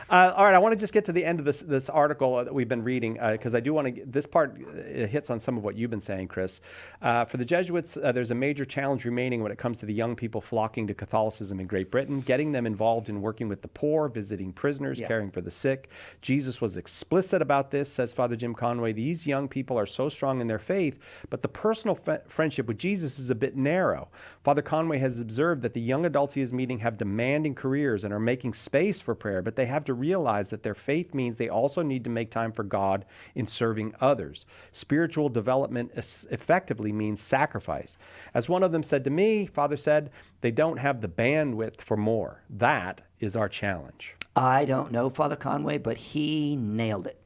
All right, I want to just get to the end of this article that we've been reading because I do want to. This part hits on some of what you've been saying, Chris. For the Jesuits, there's a major challenge remaining when it comes to the young people flocking to Catholicism in Great Britain, getting them involved in working with the poor, visiting prisoners, caring for the sick. Jesus was explicit about this, says Father Jim Conway. These young people are so strong in their faith, but the personal friendship with Jesus is a bit narrow. Father Conway has observed that the young adults he is meeting have demanding careers and are making space for prayer, but they have to realize that their faith means they also need to make time for God in serving others. Spiritual development effectively means sacrifice. As one of them said to me, Father said, they don't have the bandwidth for more. That is our challenge. I don't know Father Conway, but he nailed it.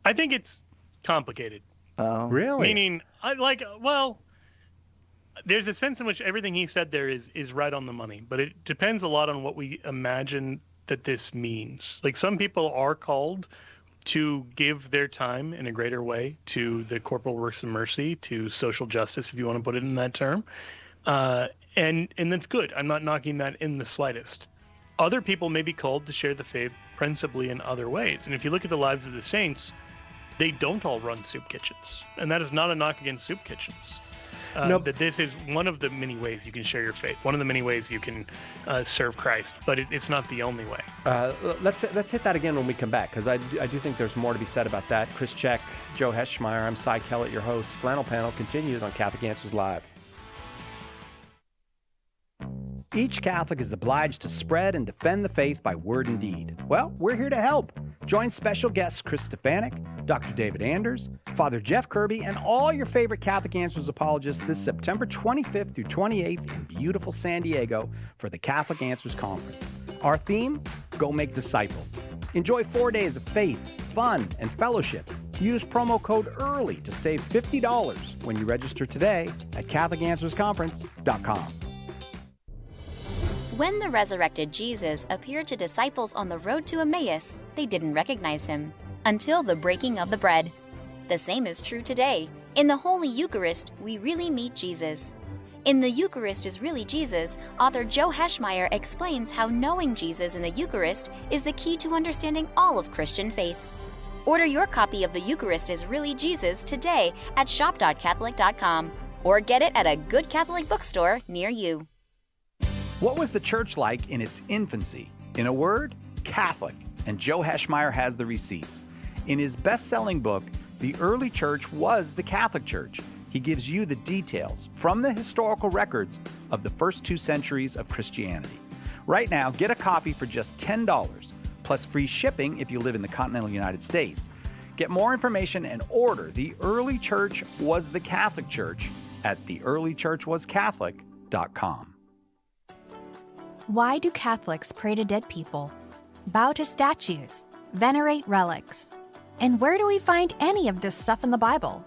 I think it's complicated. Oh, really? Meaning, there's a sense in which everything he said there is right on the money, but it depends a lot on what we imagine that this means. Like, some people are called to give their time in a greater way to the corporal works of mercy, to social justice, if you want to put it in that term. And that's good. I'm not knocking that in the slightest. Other people may be called to share the faith principally in other ways. And if you look at the lives of the saints, they don't all run soup kitchens. And that is not a knock against soup kitchens. That this is one of the many ways you can share your faith, one of the many ways you can serve Christ, but it's not the only way. Let's hit that again when we come back, because I do think there's more to be said about that. Chris Check, Joe Heschmeyer, I'm Cy Kellett, your host. Flannel Panel continues on Catholic Answers Live. Each Catholic is obliged to spread and defend the faith by word and deed. Well, we're here to help. Join special guests Chris Stefanik, Dr. David Anders, Father Jeff Kirby, and all your favorite Catholic Answers apologists this September 25th through 28th in beautiful San Diego for the Catholic Answers Conference. Our theme? Go make disciples. Enjoy 4 days of faith, fun, and fellowship. Use promo code EARLY to save $50 when you register today at CatholicAnswersConference.com. When the resurrected Jesus appeared to disciples on the road to Emmaus, they didn't recognize him until the breaking of the bread. The same is true today. In the Holy Eucharist, we really meet Jesus. In The Eucharist is Really Jesus, author Joe Heschmeyer explains how knowing Jesus in the Eucharist is the key to understanding all of Christian faith. Order your copy of The Eucharist is Really Jesus today at shop.catholic.com or get it at a good Catholic bookstore near you. What was the church like in its infancy? In a word, Catholic. And Joe Heschmeyer has the receipts. In his best-selling book, The Early Church Was the Catholic Church, he gives you the details from the historical records of the first 2 centuries of Christianity. Right now, get a copy for just $10, plus free shipping if you live in the continental United States. Get more information and order The Early Church Was the Catholic Church at theearlychurchwascatholic.com. Why do Catholics pray to dead people, bow to statues, venerate relics? And where do we find any of this stuff in the Bible?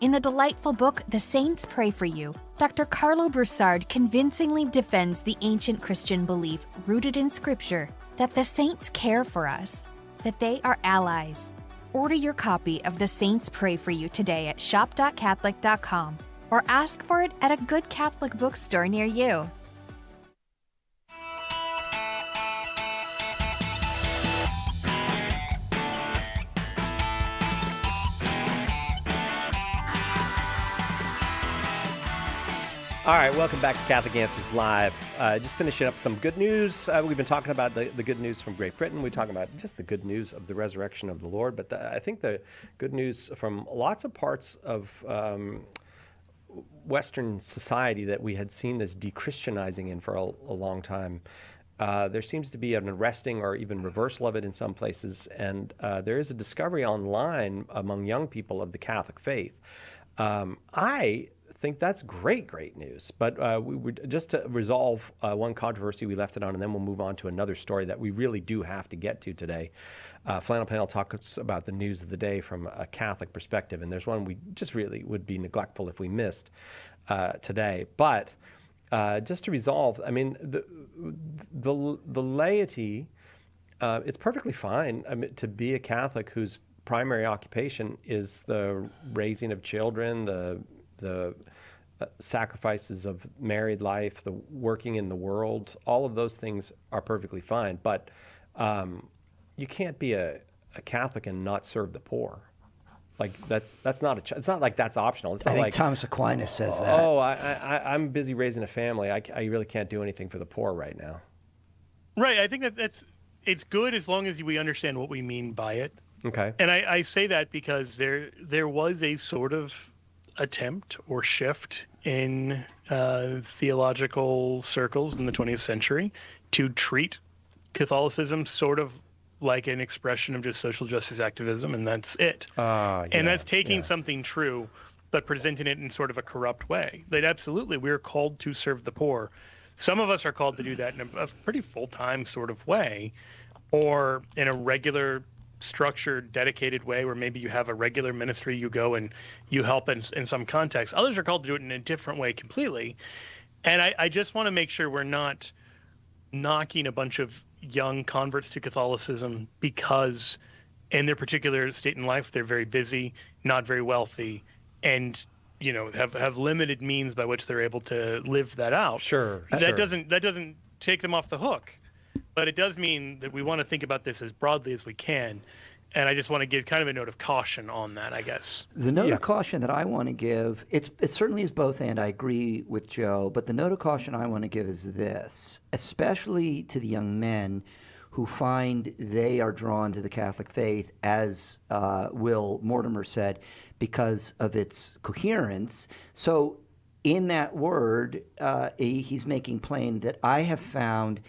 In the delightful book, The Saints Pray for You, Dr. Carlo Broussard convincingly defends the ancient Christian belief rooted in Scripture that the saints care for us, that they are allies. Order your copy of The Saints Pray for You today at shop.catholic.com or ask for it at a good Catholic bookstore near you. All right, welcome back to Catholic Answers Live. Just finishing up some good news. We've been talking about the good news from Great Britain. We're talking about just the good news of the resurrection of the Lord. But I think the good news from lots of parts of Western society that we had seen this de-Christianizing in for a long time. There seems to be an arresting or even reversal of it in some places. And there is a discovery online among young people of the Catholic faith. I think that's great news. But we would just to resolve one controversy, we left it on, and then we'll move on to another story that we really do have to get to today. Flannel Panel talks about the news of the day from a Catholic perspective, and there's one we just really would be neglectful if we missed today. But just to resolve, I mean, the laity, it's perfectly fine to be a Catholic whose primary occupation is the raising of children, the sacrifices of married life, the working in the world. All of those things are perfectly fine, but you can't be a Catholic and not serve the poor. Like that's not it's not like that's optional. It's not I think like Thomas Aquinas says that. Oh, I'm busy raising a family. I really can't do anything for the poor right now. Right. I think it's good as long as we understand what we mean by it. Okay. And I say that because there was a sort of attempt or shift in theological circles in the 20th century to treat Catholicism sort of like an expression of just social justice activism, and that's it. And that's taking something true, but presenting it in sort of a corrupt way. That absolutely, we're called to serve the poor. Some of us are called to do that in a pretty full-time sort of way, or in a regular, structured, dedicated way where maybe you have a regular ministry, you go and you help in some context. Others are called to do it in a different way completely. And I just want to make sure we're not knocking a bunch of young converts to Catholicism because in their particular state in life, they're very busy, not very wealthy, and have limited means by which they're able to live that out. Sure. That doesn't take them off the hook, but it does mean that we want to think about this as broadly as we can. And I just want to give kind of a note of caution on that, I guess. The note of caution that I want to give, it certainly is both, and I agree with Joe, but the note of caution I want to give is this, especially to the young men who find they are drawn to the Catholic faith, as Will Mortimer said, because of its coherence. So in that word, he's making plain that I have found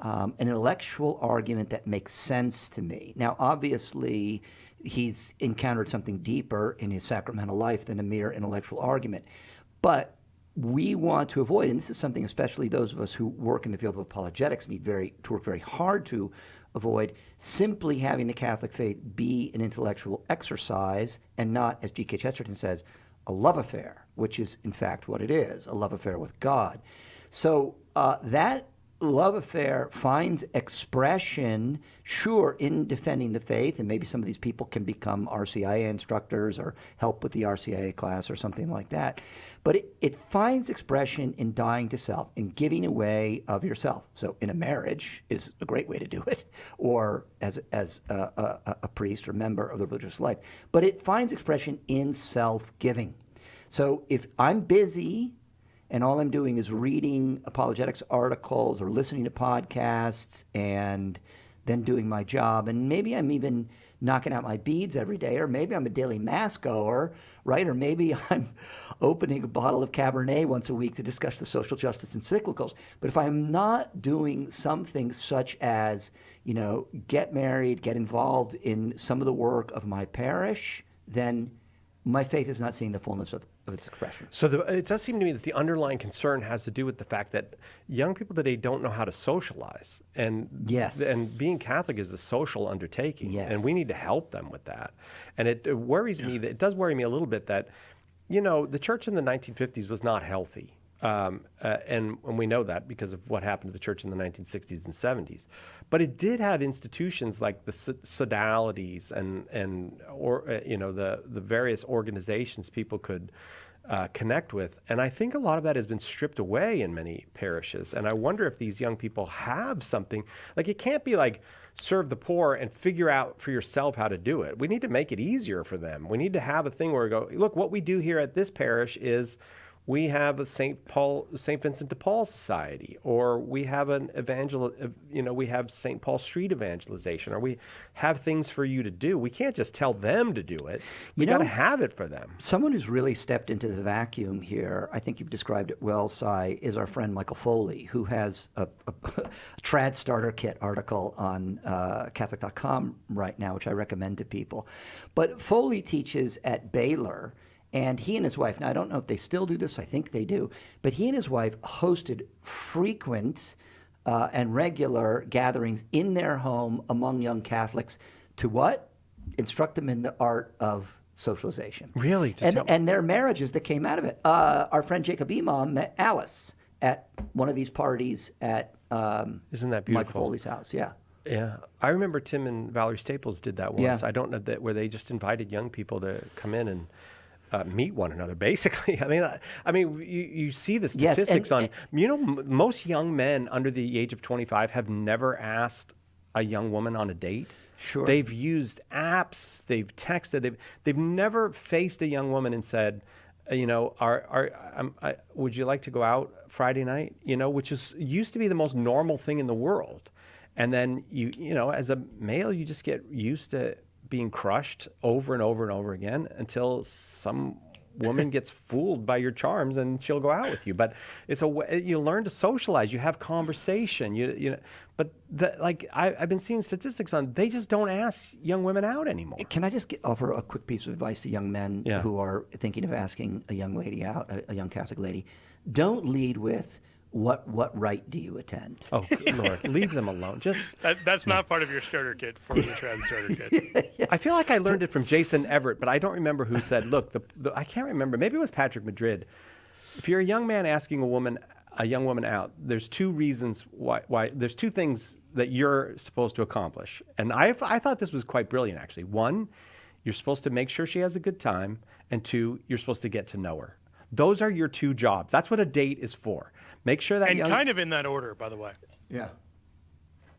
an intellectual argument that makes sense to me. Now, obviously, he's encountered something deeper in his sacramental life than a mere intellectual argument. But we want to avoid, and this is something especially those of us who work in the field of apologetics need to work very hard to avoid, simply having the Catholic faith be an intellectual exercise and not, as G.K. Chesterton says, a love affair, which is in fact what it is, a love affair with God. So that love affair finds expression, sure, in defending the faith, and maybe some of these people can become RCIA instructors or help with the RCIA class or something like that. But it finds expression in dying to self, in giving away of yourself. So in a marriage is a great way to do it, or as a priest or member of the religious life. But it finds expression in self-giving. So if I'm busy and all I'm doing is reading apologetics articles or listening to podcasts and then doing my job, and maybe I'm even knocking out my beads every day, or maybe I'm a daily mass goer, right? Or maybe I'm opening a bottle of Cabernet once a week to discuss the social justice encyclicals. But if I'm not doing something such as, get married, get involved in some of the work of my parish, then my faith is not seeing the fullness of its expression. So it does seem to me that the underlying concern has to do with the fact that young people today don't know how to socialize. And being Catholic is a social undertaking. And we need to help them with that. And it worries me, it does worry me a little bit that, the church in the 1950s was not healthy. And we know that because of what happened to the church in the 1960s and 70s. But it did have institutions like the sodalities and the various organizations people could connect with. And I think a lot of that has been stripped away in many parishes. And I wonder if these young people have something, like it can't be like serve the poor and figure out for yourself how to do it. We need to make it easier for them. We need to have a thing where we go, look, what we do here at this parish is we have a St. Vincent de Paul Society, or we have we have St. Paul Street evangelization, or we have things for you to do. We can't just tell them to do it. We got to have it for them. Someone who's really stepped into the vacuum here, I think you've described it well, Cy, is our friend Michael Foley, who has a trad starter kit article on Catholic.com right now, which I recommend to people. But Foley teaches at Baylor. And he and his wife, now I don't know if they still do this, I think they do, but he and his wife hosted frequent and regular gatherings in their home among young Catholics to what? Instruct them in the art of socialization. Really? And their marriages that came out of it. Our friend Jacob Imam met Alice at one of these parties at Isn't that beautiful? Michael Foley's house, yeah. Yeah, I remember Tim and Valerie Staples did that once. I don't know where they just invited young people to come in and meet one another, basically. I mean, you see the statistics most young men under the age of 25 have never asked a young woman on a date. Sure. They've used apps, they've texted, they've never faced a young woman and said, would you like to go out Friday night? Which used to be the most normal thing in the world. And then as a male, you just get used to being crushed over and over and over again until some woman gets fooled by your charms and she'll go out with you. But it's you learn to socialize. You have conversation. But I've been seeing statistics on they just don't ask young women out anymore. Can I just offer a quick piece of advice to young men who are thinking of asking a young lady out, a young Catholic lady? Don't lead with, what rite do you attend? Oh, good Lord. Leave them alone. Just that's not part of your starter kit for the trans starter kit. Yes. I feel like I learned it from Jason Everett, but I don't remember who said, look, I can't remember. Maybe it was Patrick Madrid. If you're a young man asking a young woman out, there's two reasons why there's two things that you're supposed to accomplish. And I thought this was quite brilliant, actually. One, you're supposed to make sure she has a good time. And two, you're supposed to get to know her. Those are your two jobs. That's what a date is for. Make sure that kind of in that order, by the way. Yeah.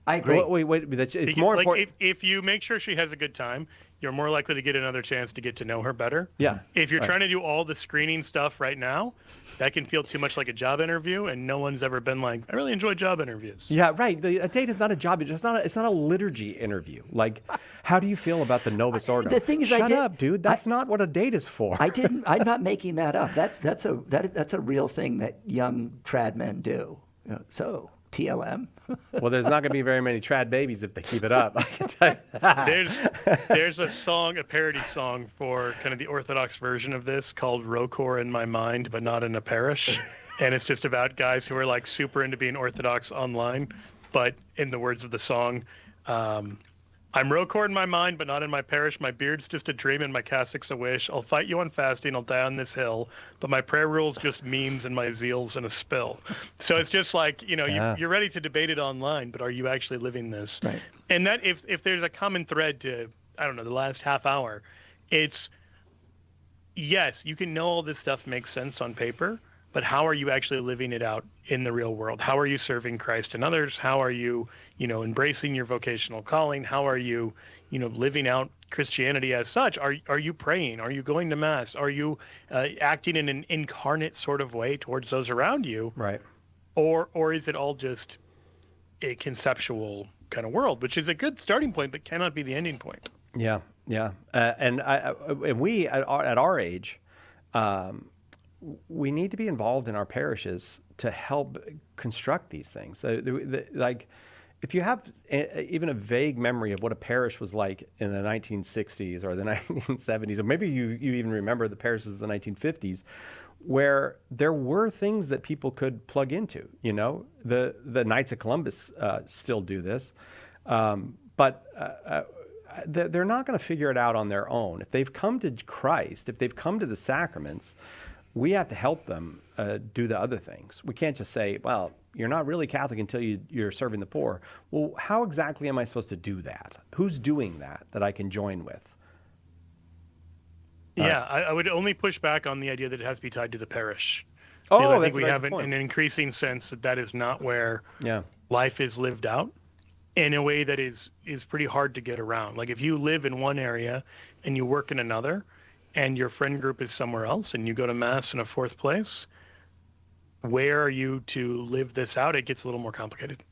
I agree. Wait. It's more important. If you make sure she has a good time, you're more likely to get another chance to get to know her better. Yeah. If you're trying to do all the screening stuff right now, that can feel too much like a job interview, and no one's ever been like, I really enjoy job interviews. Yeah, right. A date is not a job. It's not a liturgy interview. Like, how do you feel about the Novus Ordo? The thing is, Shut up, dude. That's not what a date is for. I'm not making that up. That's a real thing that young trad men do. So TLM. Well, there's not going to be very many trad babies if they keep it up. I can tell you that. There's a parody song for kind of the Orthodox version of this called "Rocor in My Mind, but Not in a Parish," and it's just about guys who are like super into being Orthodox online, but in the words of the song, I'm Rocor in my mind, but not in my parish. My beard's just a dream and my cassock's a wish. I'll fight you on fasting, I'll die on this hill, but my prayer rule's just memes and my zeal's in a spill. So it's just like, you're ready to debate it online, but are you actually living this? Right. And that if there's a common thread to, I don't know, the last half hour, it's, yes, you can know all this stuff makes sense on paper, but how are you actually living it out in the real world? How are you serving Christ and others? How are you, embracing your vocational calling? How are you, living out Christianity as such? Are you praying? Are you going to Mass? Are you acting in an incarnate sort of way towards those around you? Right. Or is it all just a conceptual kind of world, which is a good starting point, but cannot be the ending point? Yeah. And we at our age, we need to be involved in our parishes to help construct these things. Like, if you have even a vague memory of what a parish was like in the 1960s or the 1970s, or maybe you even remember the parishes of the 1950s, where there were things that people could plug into. The Knights of Columbus still do this, but they're not going to figure it out on their own. If they've come to Christ, if they've come to the sacraments, we have to help them do the other things. We can't just say, well, you're not really Catholic until you're serving the poor. Well, how exactly am I supposed to do that? Who's doing that I can join with? Yeah, I would only push back on the idea that it has to be tied to the parish. Oh, I think that's we a have good point. an increasing sense that is not where life is lived out in a way that is pretty hard to get around. Like, if you live in one area and you work in another, and your friend group is somewhere else, and you go to Mass in a fourth place, where are you to live this out? It gets a little more complicated.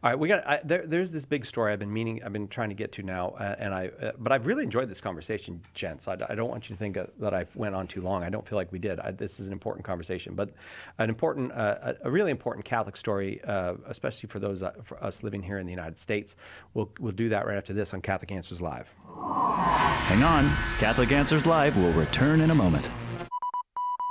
All right, there's this big story I've been trying to get to now, but I've really enjoyed this conversation, gents. I don't want you to think that I went on too long. I don't feel like we did. This is an important conversation, but a really important Catholic story, especially for us living here in the United States. We'll do that right after this on Catholic Answers Live. Hang on, Catholic Answers Live will return in a moment.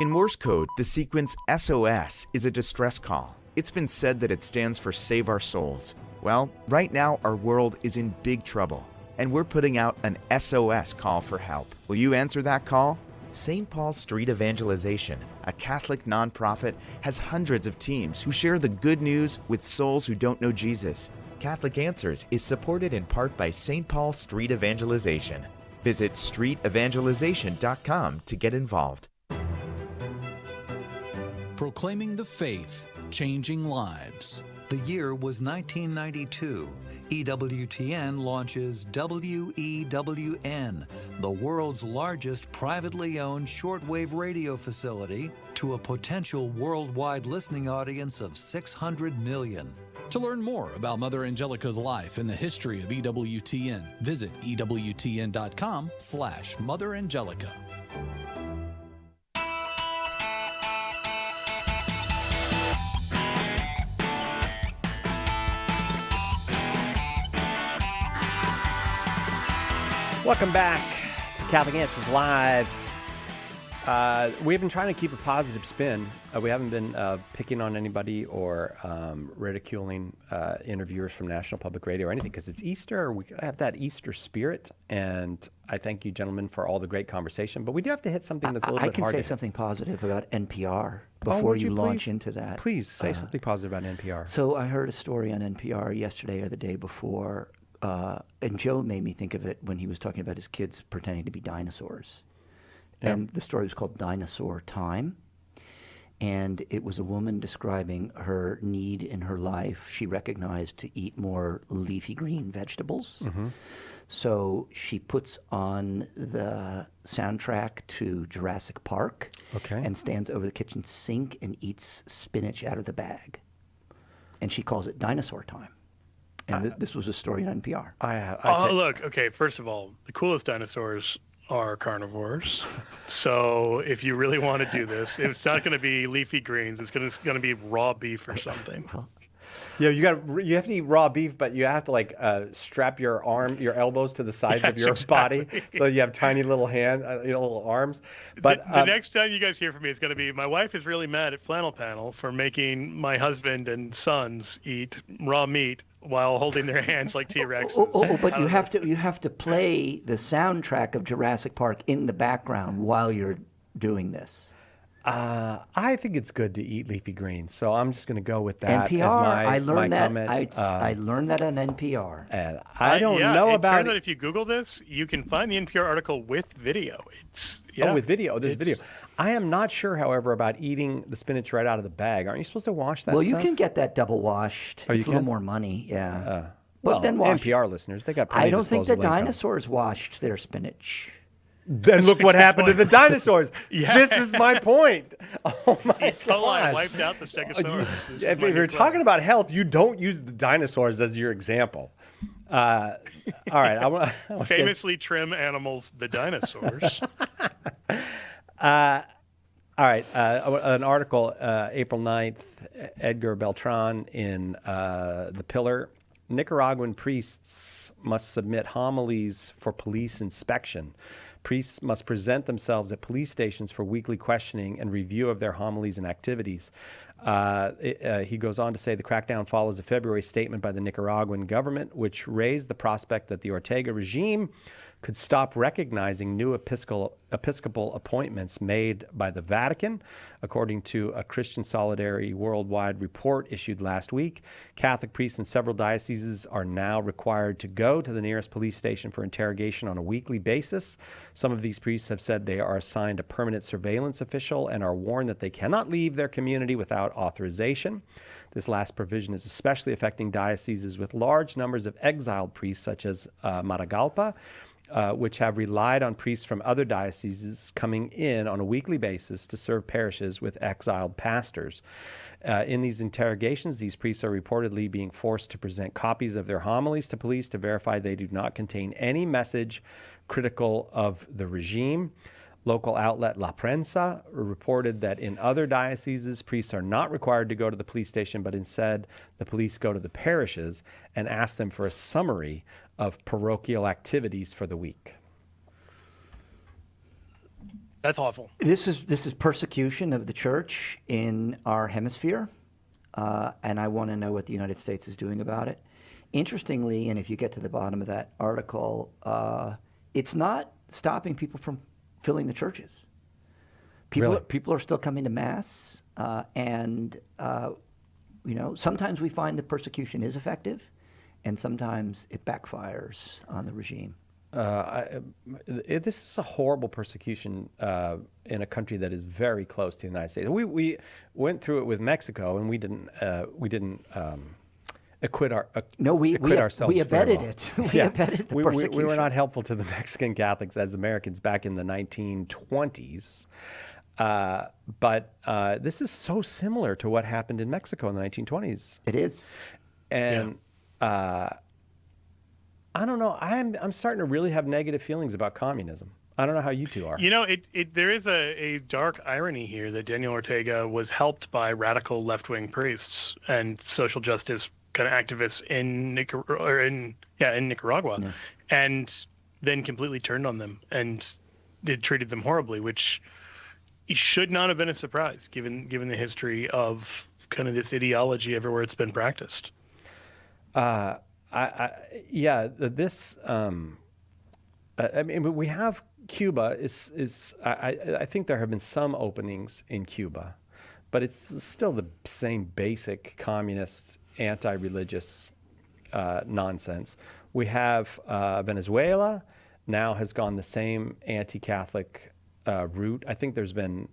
In Morse code, the sequence SOS is a distress call. It's been said that it stands for Save Our Souls. Well, right now our world is in big trouble, and we're putting out an SOS call for help. Will you answer that call? St. Paul Street Evangelization, a Catholic nonprofit, has hundreds of teams who share the good news with souls who don't know Jesus. Catholic Answers is supported in part by St. Paul Street Evangelization. Visit streetevangelization.com to get involved. Proclaiming the faith, changing lives. The year was 1992. EWTN launches WEWN, the world's largest privately owned shortwave radio facility, to a potential worldwide listening audience of 600 million. To learn more about Mother Angelica's life and the history of EWTN, visit EWTN.com/Mother Angelica. Welcome back to Catholic Answers Live. We've been trying to keep a positive spin. We haven't been picking on anybody or ridiculing interviewers from National Public Radio or anything because it's Easter. We have that Easter spirit, and I thank you, gentlemen, for all the great conversation. But we do have to hit something that's a little bit hard. I hard. can say something positive about NPR before you launch into that. Please say something positive about NPR. So I heard a story on NPR yesterday or the day before, and Joe made me think of it when he was talking about his kids pretending to be dinosaurs. Yeah. And the story was called Dinosaur Time. And it was a woman describing her need in her life. She recognized to eat more leafy green vegetables. Mm-hmm. So she puts on the soundtrack to Jurassic Park and stands over the kitchen sink and eats spinach out of the bag. And she calls it Dinosaur Time. And this was a story on NPR. Look, okay, first of all, the coolest dinosaurs are carnivores. So if you really want to do this, it's not going to be leafy greens. It's going to be raw beef or something. Yeah, you have to eat raw beef, but you have to strap your elbows to the sides of your body, so you have tiny little little arms. But the next time you guys hear from me, it's going to be my wife is really mad at Flannel Panel for making my husband and sons eat raw meat while holding their hands like T-Rexes. But you have to play the soundtrack of Jurassic Park in the background while you're doing this. I think it's good to eat leafy greens, so I'm just going to go with that. NPR. As my, I learned my that. comment. I learned that on NPR. And I don't know it about turns out if you Google this, you can find the NPR article with video. With video. There's video. I am not sure, however, about eating the spinach right out of the bag. Aren't you supposed to wash that stuff? Well, you can get that double washed. It's a little more money. Yeah. Well, then wash. NPR listeners, they got plenty I don't think the disposable income. dinosaurs washed their spinach. Then look what happened to the dinosaurs. Yeah. This is my point. Oh my I God! wiped out the Stegosaurus. If you're talking about health, you don't use the dinosaurs as your example. All right. I Famously trim animals, the dinosaurs. All right. An article, April 9th, Edgar Beltran in The Pillar. Nicaraguan priests must submit homilies for police inspection. Priests must present themselves at police stations for weekly questioning and review of their homilies and activities. He goes on to say the crackdown follows a February statement by the Nicaraguan government, which raised the prospect that the Ortega regime could stop recognizing new episcopal appointments made by the Vatican. According to a Christian Solidarity Worldwide report issued last week, Catholic priests in several dioceses are now required to go to the nearest police station for interrogation on a weekly basis. Some of these priests have said they are assigned a permanent surveillance official and are warned that they cannot leave their community without authorization. This last provision is especially affecting dioceses with large numbers of exiled priests, such as Matagalpa, which have relied on priests from other dioceses coming in on a weekly basis to serve parishes with exiled pastors. In these interrogations, these priests are reportedly being forced to present copies of their homilies to police to verify they do not contain any message critical of the regime. Local outlet La Prensa reported that in other dioceses, priests are not required to go to the police station, but instead the police go to the parishes and ask them for a summary of parochial activities for the week. That's awful. This is persecution of the church in our hemisphere, and I want to know what the United States is doing about it. Interestingly, and if you get to the bottom of that article, it's not stopping people from filling the churches. People are still coming to Mass, and sometimes we find that persecution is effective, and sometimes it backfires on the regime. This is a horrible persecution in a country that is very close to the United States. We went through it with Mexico, and we didn't acquit ourselves. We abetted it. We abetted the persecution. We were not helpful to the Mexican Catholics as Americans back in the 1920s. But this is so similar to what happened in Mexico in the 1920s. It is. And I don't know. I'm starting to really have negative feelings about communism. I don't know how you two are. You know, there is a dark irony here that Daniel Ortega was helped by radical left-wing priests and social justice kind of activists in Nicaragua. Yeah. And then completely turned on them and treated them horribly, which should not have been a surprise given the history of kind of this ideology everywhere it's been practiced. I mean, we have Cuba I think there have been some openings in Cuba, but it's still the same basic communist, anti-religious nonsense. We have Venezuela now has gone the same anti-Catholic route. I think there's been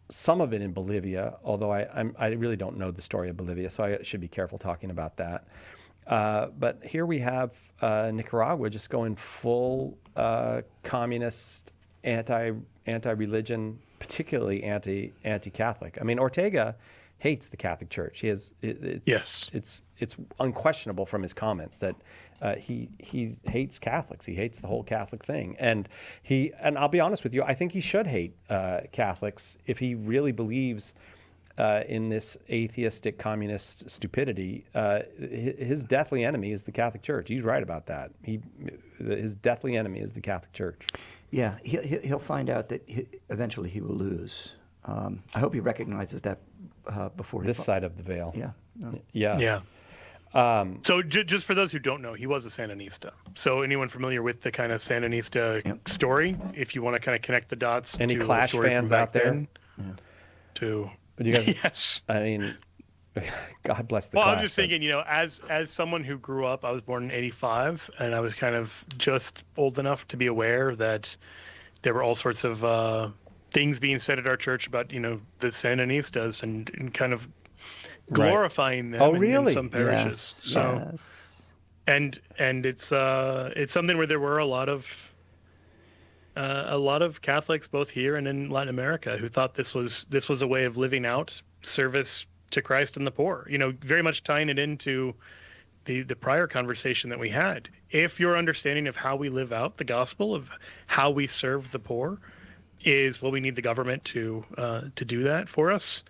some of it in Bolivia, although I really don't know the story of Bolivia, so I should be careful talking about that. But here we have Nicaragua just going full communist, anti-religion, particularly anti-Catholic. I mean, Ortega hates the Catholic Church. It's unquestionable from his comments that he hates Catholics. He hates the whole Catholic thing, and I'll be honest with you, I think he should hate Catholics if he really believes in this atheistic communist stupidity. His deathly enemy is the Catholic Church. He's right about that. His deathly enemy is the Catholic Church. Yeah, he'll find out that eventually he will lose. I hope he recognizes that before this side of the veil. Yeah. Yeah. So just for those who don't know, he was a Sandinista. So anyone familiar with the kind of Sandinista story, if you want to kind of connect the dots. Any to Clash fans out there? But you guys, yes. I mean, God bless the Clash. Clash. I was just thinking, as someone who grew up, I was born in '85, and I was kind of just old enough to be aware that there were all sorts of things being said at our church about, the Sandinistas and kind of glorifying them in some parishes. Yes. And it's something where there were a lot of Catholics both here and in Latin America who thought this was a way of living out service to Christ and the poor. Very much tying it into the prior conversation that we had. If your understanding of how we live out the gospel, of how we serve the poor, is we need the government to do that for us,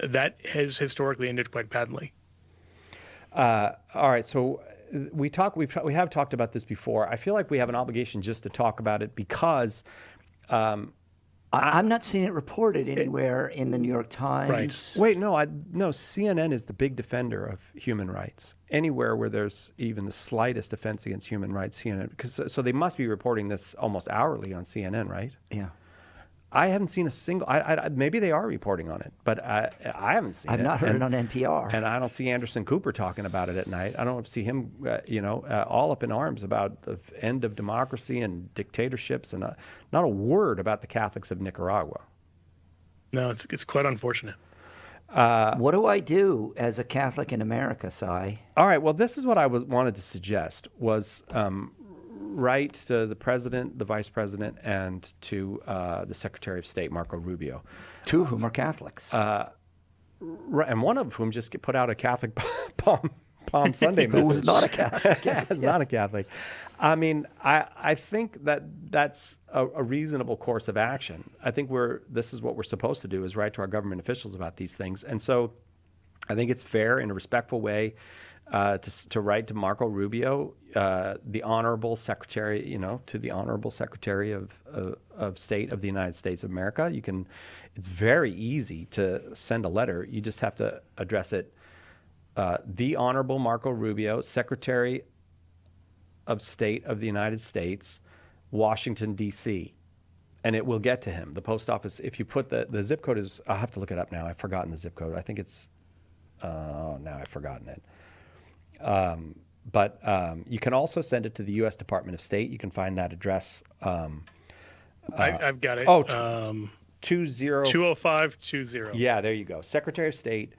that has historically ended quite badly. All right, so we have talked about this before. I feel like we have an obligation just to talk about it because I'm not seeing it reported anywhere in the New York Times. Right. Wait, no, CNN is the big defender of human rights. Anywhere where there's even the slightest offense against human rights, CNN, so they must be reporting this almost hourly on CNN, right? Yeah. I haven't seen a single. Maybe they are reporting on it, but I haven't seen it. I've not heard it on NPR. And I don't see Anderson Cooper talking about it at night. I don't see him, all up in arms about the end of democracy and dictatorships, and not a word about the Catholics of Nicaragua. No, it's quite unfortunate. What do I do as a Catholic in America, Cy? All right. Well, this is what I wanted to suggest was. Write to the president, the vice president, and to the Secretary of State, Marco Rubio. Two of whom are Catholics. And one of whom just put out a Catholic Palm Sunday message. Who was not a Catholic. Yes, not a Catholic. I mean, I think that's a reasonable course of action. I think this is what we're supposed to do, is write to our government officials about these things. And so I think it's fair in a respectful way to write to Marco Rubio, the Honorable Secretary, to the Honorable Secretary of State of the United States of America. It's very easy to send a letter. You just have to address it, the Honorable Marco Rubio, Secretary of State of the United States, Washington, D.C., and it will get to him. The post office, if you put the zip code is, I'll have to look it up now. I've forgotten the zip code. I think it's, now I've forgotten it. But you can also send it to the U.S. Department of State. You can find that address. I've got it. 20520. Yeah, there you go. Secretary of State,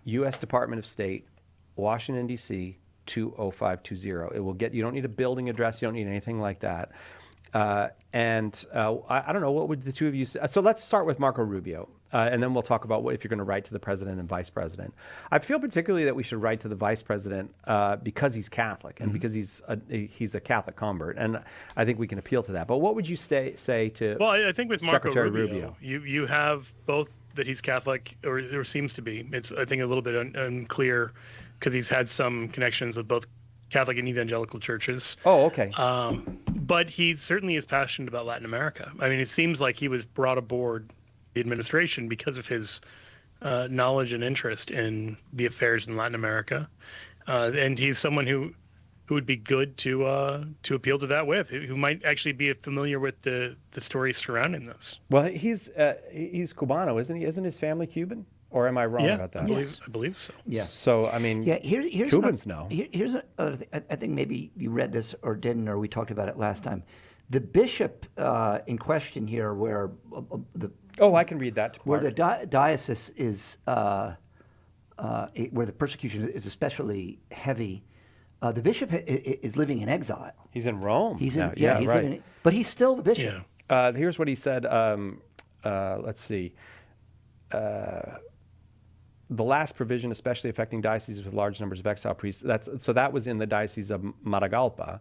U.S. Department of State, Washington, D.C., 20520. It will get. You don't need a building address. You don't need anything like that. I don't know, what would the two of you say? So let's start with Marco Rubio, and then we'll talk about if you're going to write to the president and vice president. I feel particularly that we should write to the vice president because he's Catholic and because he's a Catholic convert, and I think we can appeal to that. But what would you say to Well, I think with Marco Secretary Rubio, you have both that he's Catholic, or there seems to be. It's, I think, a little bit unclear because he's had some connections with both Catholic and evangelical churches. Oh, okay. But he certainly is passionate about Latin America. I mean, it seems like he was brought aboard the administration because of his knowledge and interest in the affairs in Latin America. And he's someone who would be good to appeal to that with, who might actually be familiar with the stories surrounding this. Well, he's Cubano, isn't he? Isn't his family Cuban? Or am I wrong about that? I believe so. Yeah. So, I mean, here's Cubans know. Here's another thing. I think maybe you read this or didn't, or we talked about it last time. The bishop in question here, where I can read that. Where the diocese is, where the persecution is especially heavy. The bishop is living in exile. He's in Rome. He's in, now. he's right. living, but he's still the bishop. Yeah. Here's what he said. Let's see. The last provision, especially affecting dioceses with large numbers of exile priests. That was in the Diocese of Matagalpa,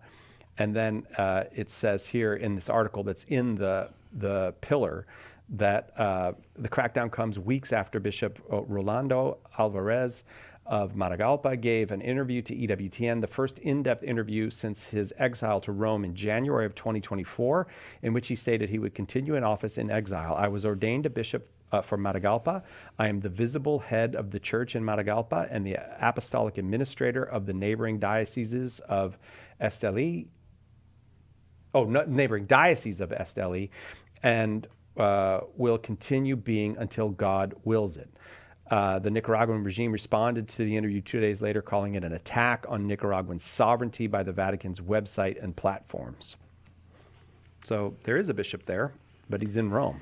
and then it says here in this article that's in the Pillar that the crackdown comes weeks after Bishop Rolando Alvarez of Matagalpa gave an interview to EWTN, the first in-depth interview since his exile to Rome in January of 2024, in which he stated he would continue in office in exile. I was ordained a bishop for Matagalpa. I am the visible head of the church in Matagalpa and the apostolic administrator of the neighboring dioceses of Esteli. Neighboring diocese of Esteli, and will continue being until God wills it. The Nicaraguan regime responded to the interview 2 days later, calling it an attack on Nicaraguan sovereignty by the Vatican's website and platforms. So there is a bishop there, but he's in Rome.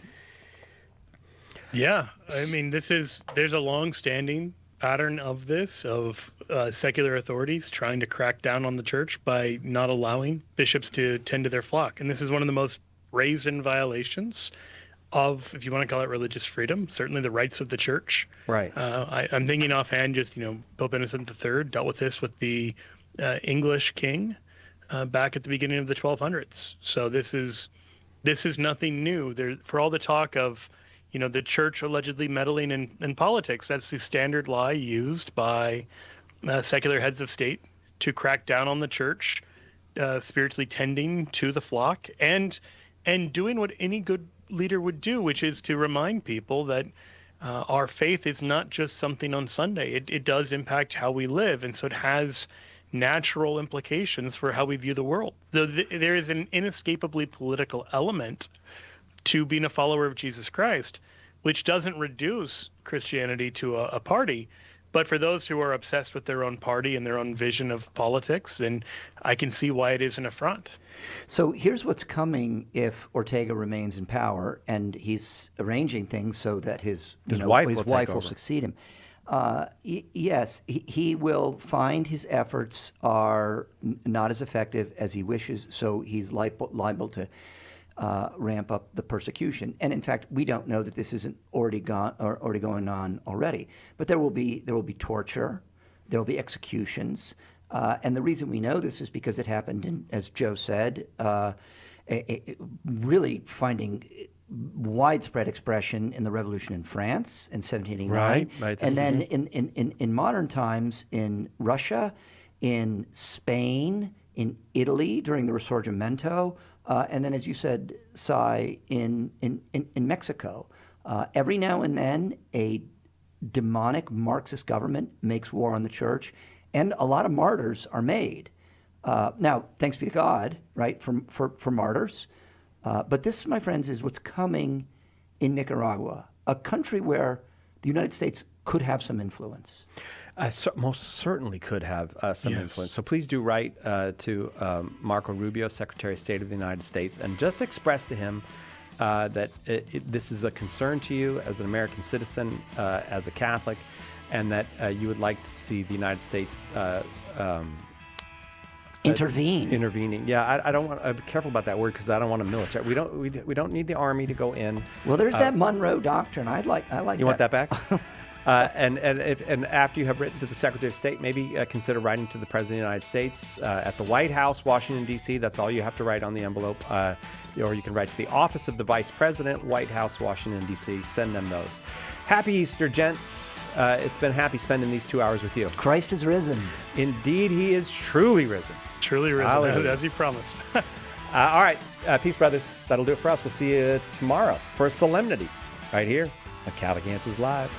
Yeah, I mean, there's a long-standing pattern of this, of secular authorities trying to crack down on the church by not allowing bishops to tend to their flock. And this is one of the most brazen violations of, if you want to call it religious freedom, certainly the rights of the church. Right. I'm thinking offhand, just, Pope Innocent III dealt with this with the English king back at the beginning of the 1200s. So this is nothing new. For all the talk of, the church allegedly meddling in politics, that's the standard lie used by secular heads of state to crack down on the church, spiritually tending to the flock, and doing what any good leader would do, which is to remind people that our faith is not just something on Sunday. It does impact how we live, and so it has natural implications for how we view the world. There is an inescapably political element to being a follower of Jesus Christ, which doesn't reduce Christianity to a party. But for those who are obsessed with their own party and their own vision of politics, then I can see why it is an affront. So here's what's coming if Ortega remains in power, and he's arranging things so that his wife will succeed him. Yes, he will find his efforts are not as effective as he wishes, so he's liable to ramp up the persecution. And in fact, we don't know that this isn't already going on already. But there will be torture, there will be executions, and the reason we know this is because it happened, as Joe said, really finding widespread expression in the revolution in France in 1789, right. And then in modern times in Russia, in Spain, in Italy during the Risorgimento. And then, as you said, Cy, in Mexico. Every now and then, a demonic Marxist government makes war on the church, and a lot of martyrs are made. Now, thanks be to God, right, for martyrs. But this, my friends, is what's coming in Nicaragua, a country where the United States could have some influence. Most certainly could have some influence. So please do write to Marco Rubio, Secretary of State of the United States, and just express to him that this is a concern to you as an American citizen, as a Catholic, and that you would like to see the United States intervening. Yeah, I don't want to be careful about that word because I don't want a military. We don't need the Army to go in. Well, there's that Monroe Doctrine. I like. You want that back? And after you have written to the Secretary of State, maybe consider writing to the President of the United States at the White House, Washington, D.C. That's all you have to write on the envelope. Or you can write to the Office of the Vice President, White House, Washington, D.C. Send them those. Happy Easter, gents. It's been happy spending these 2 hours with you. Christ is risen. Indeed, he is truly risen. Truly risen, as he promised. All right, Peace Brothers, that'll do it for us. We'll see you tomorrow for a solemnity right here at Catholic Answers Live.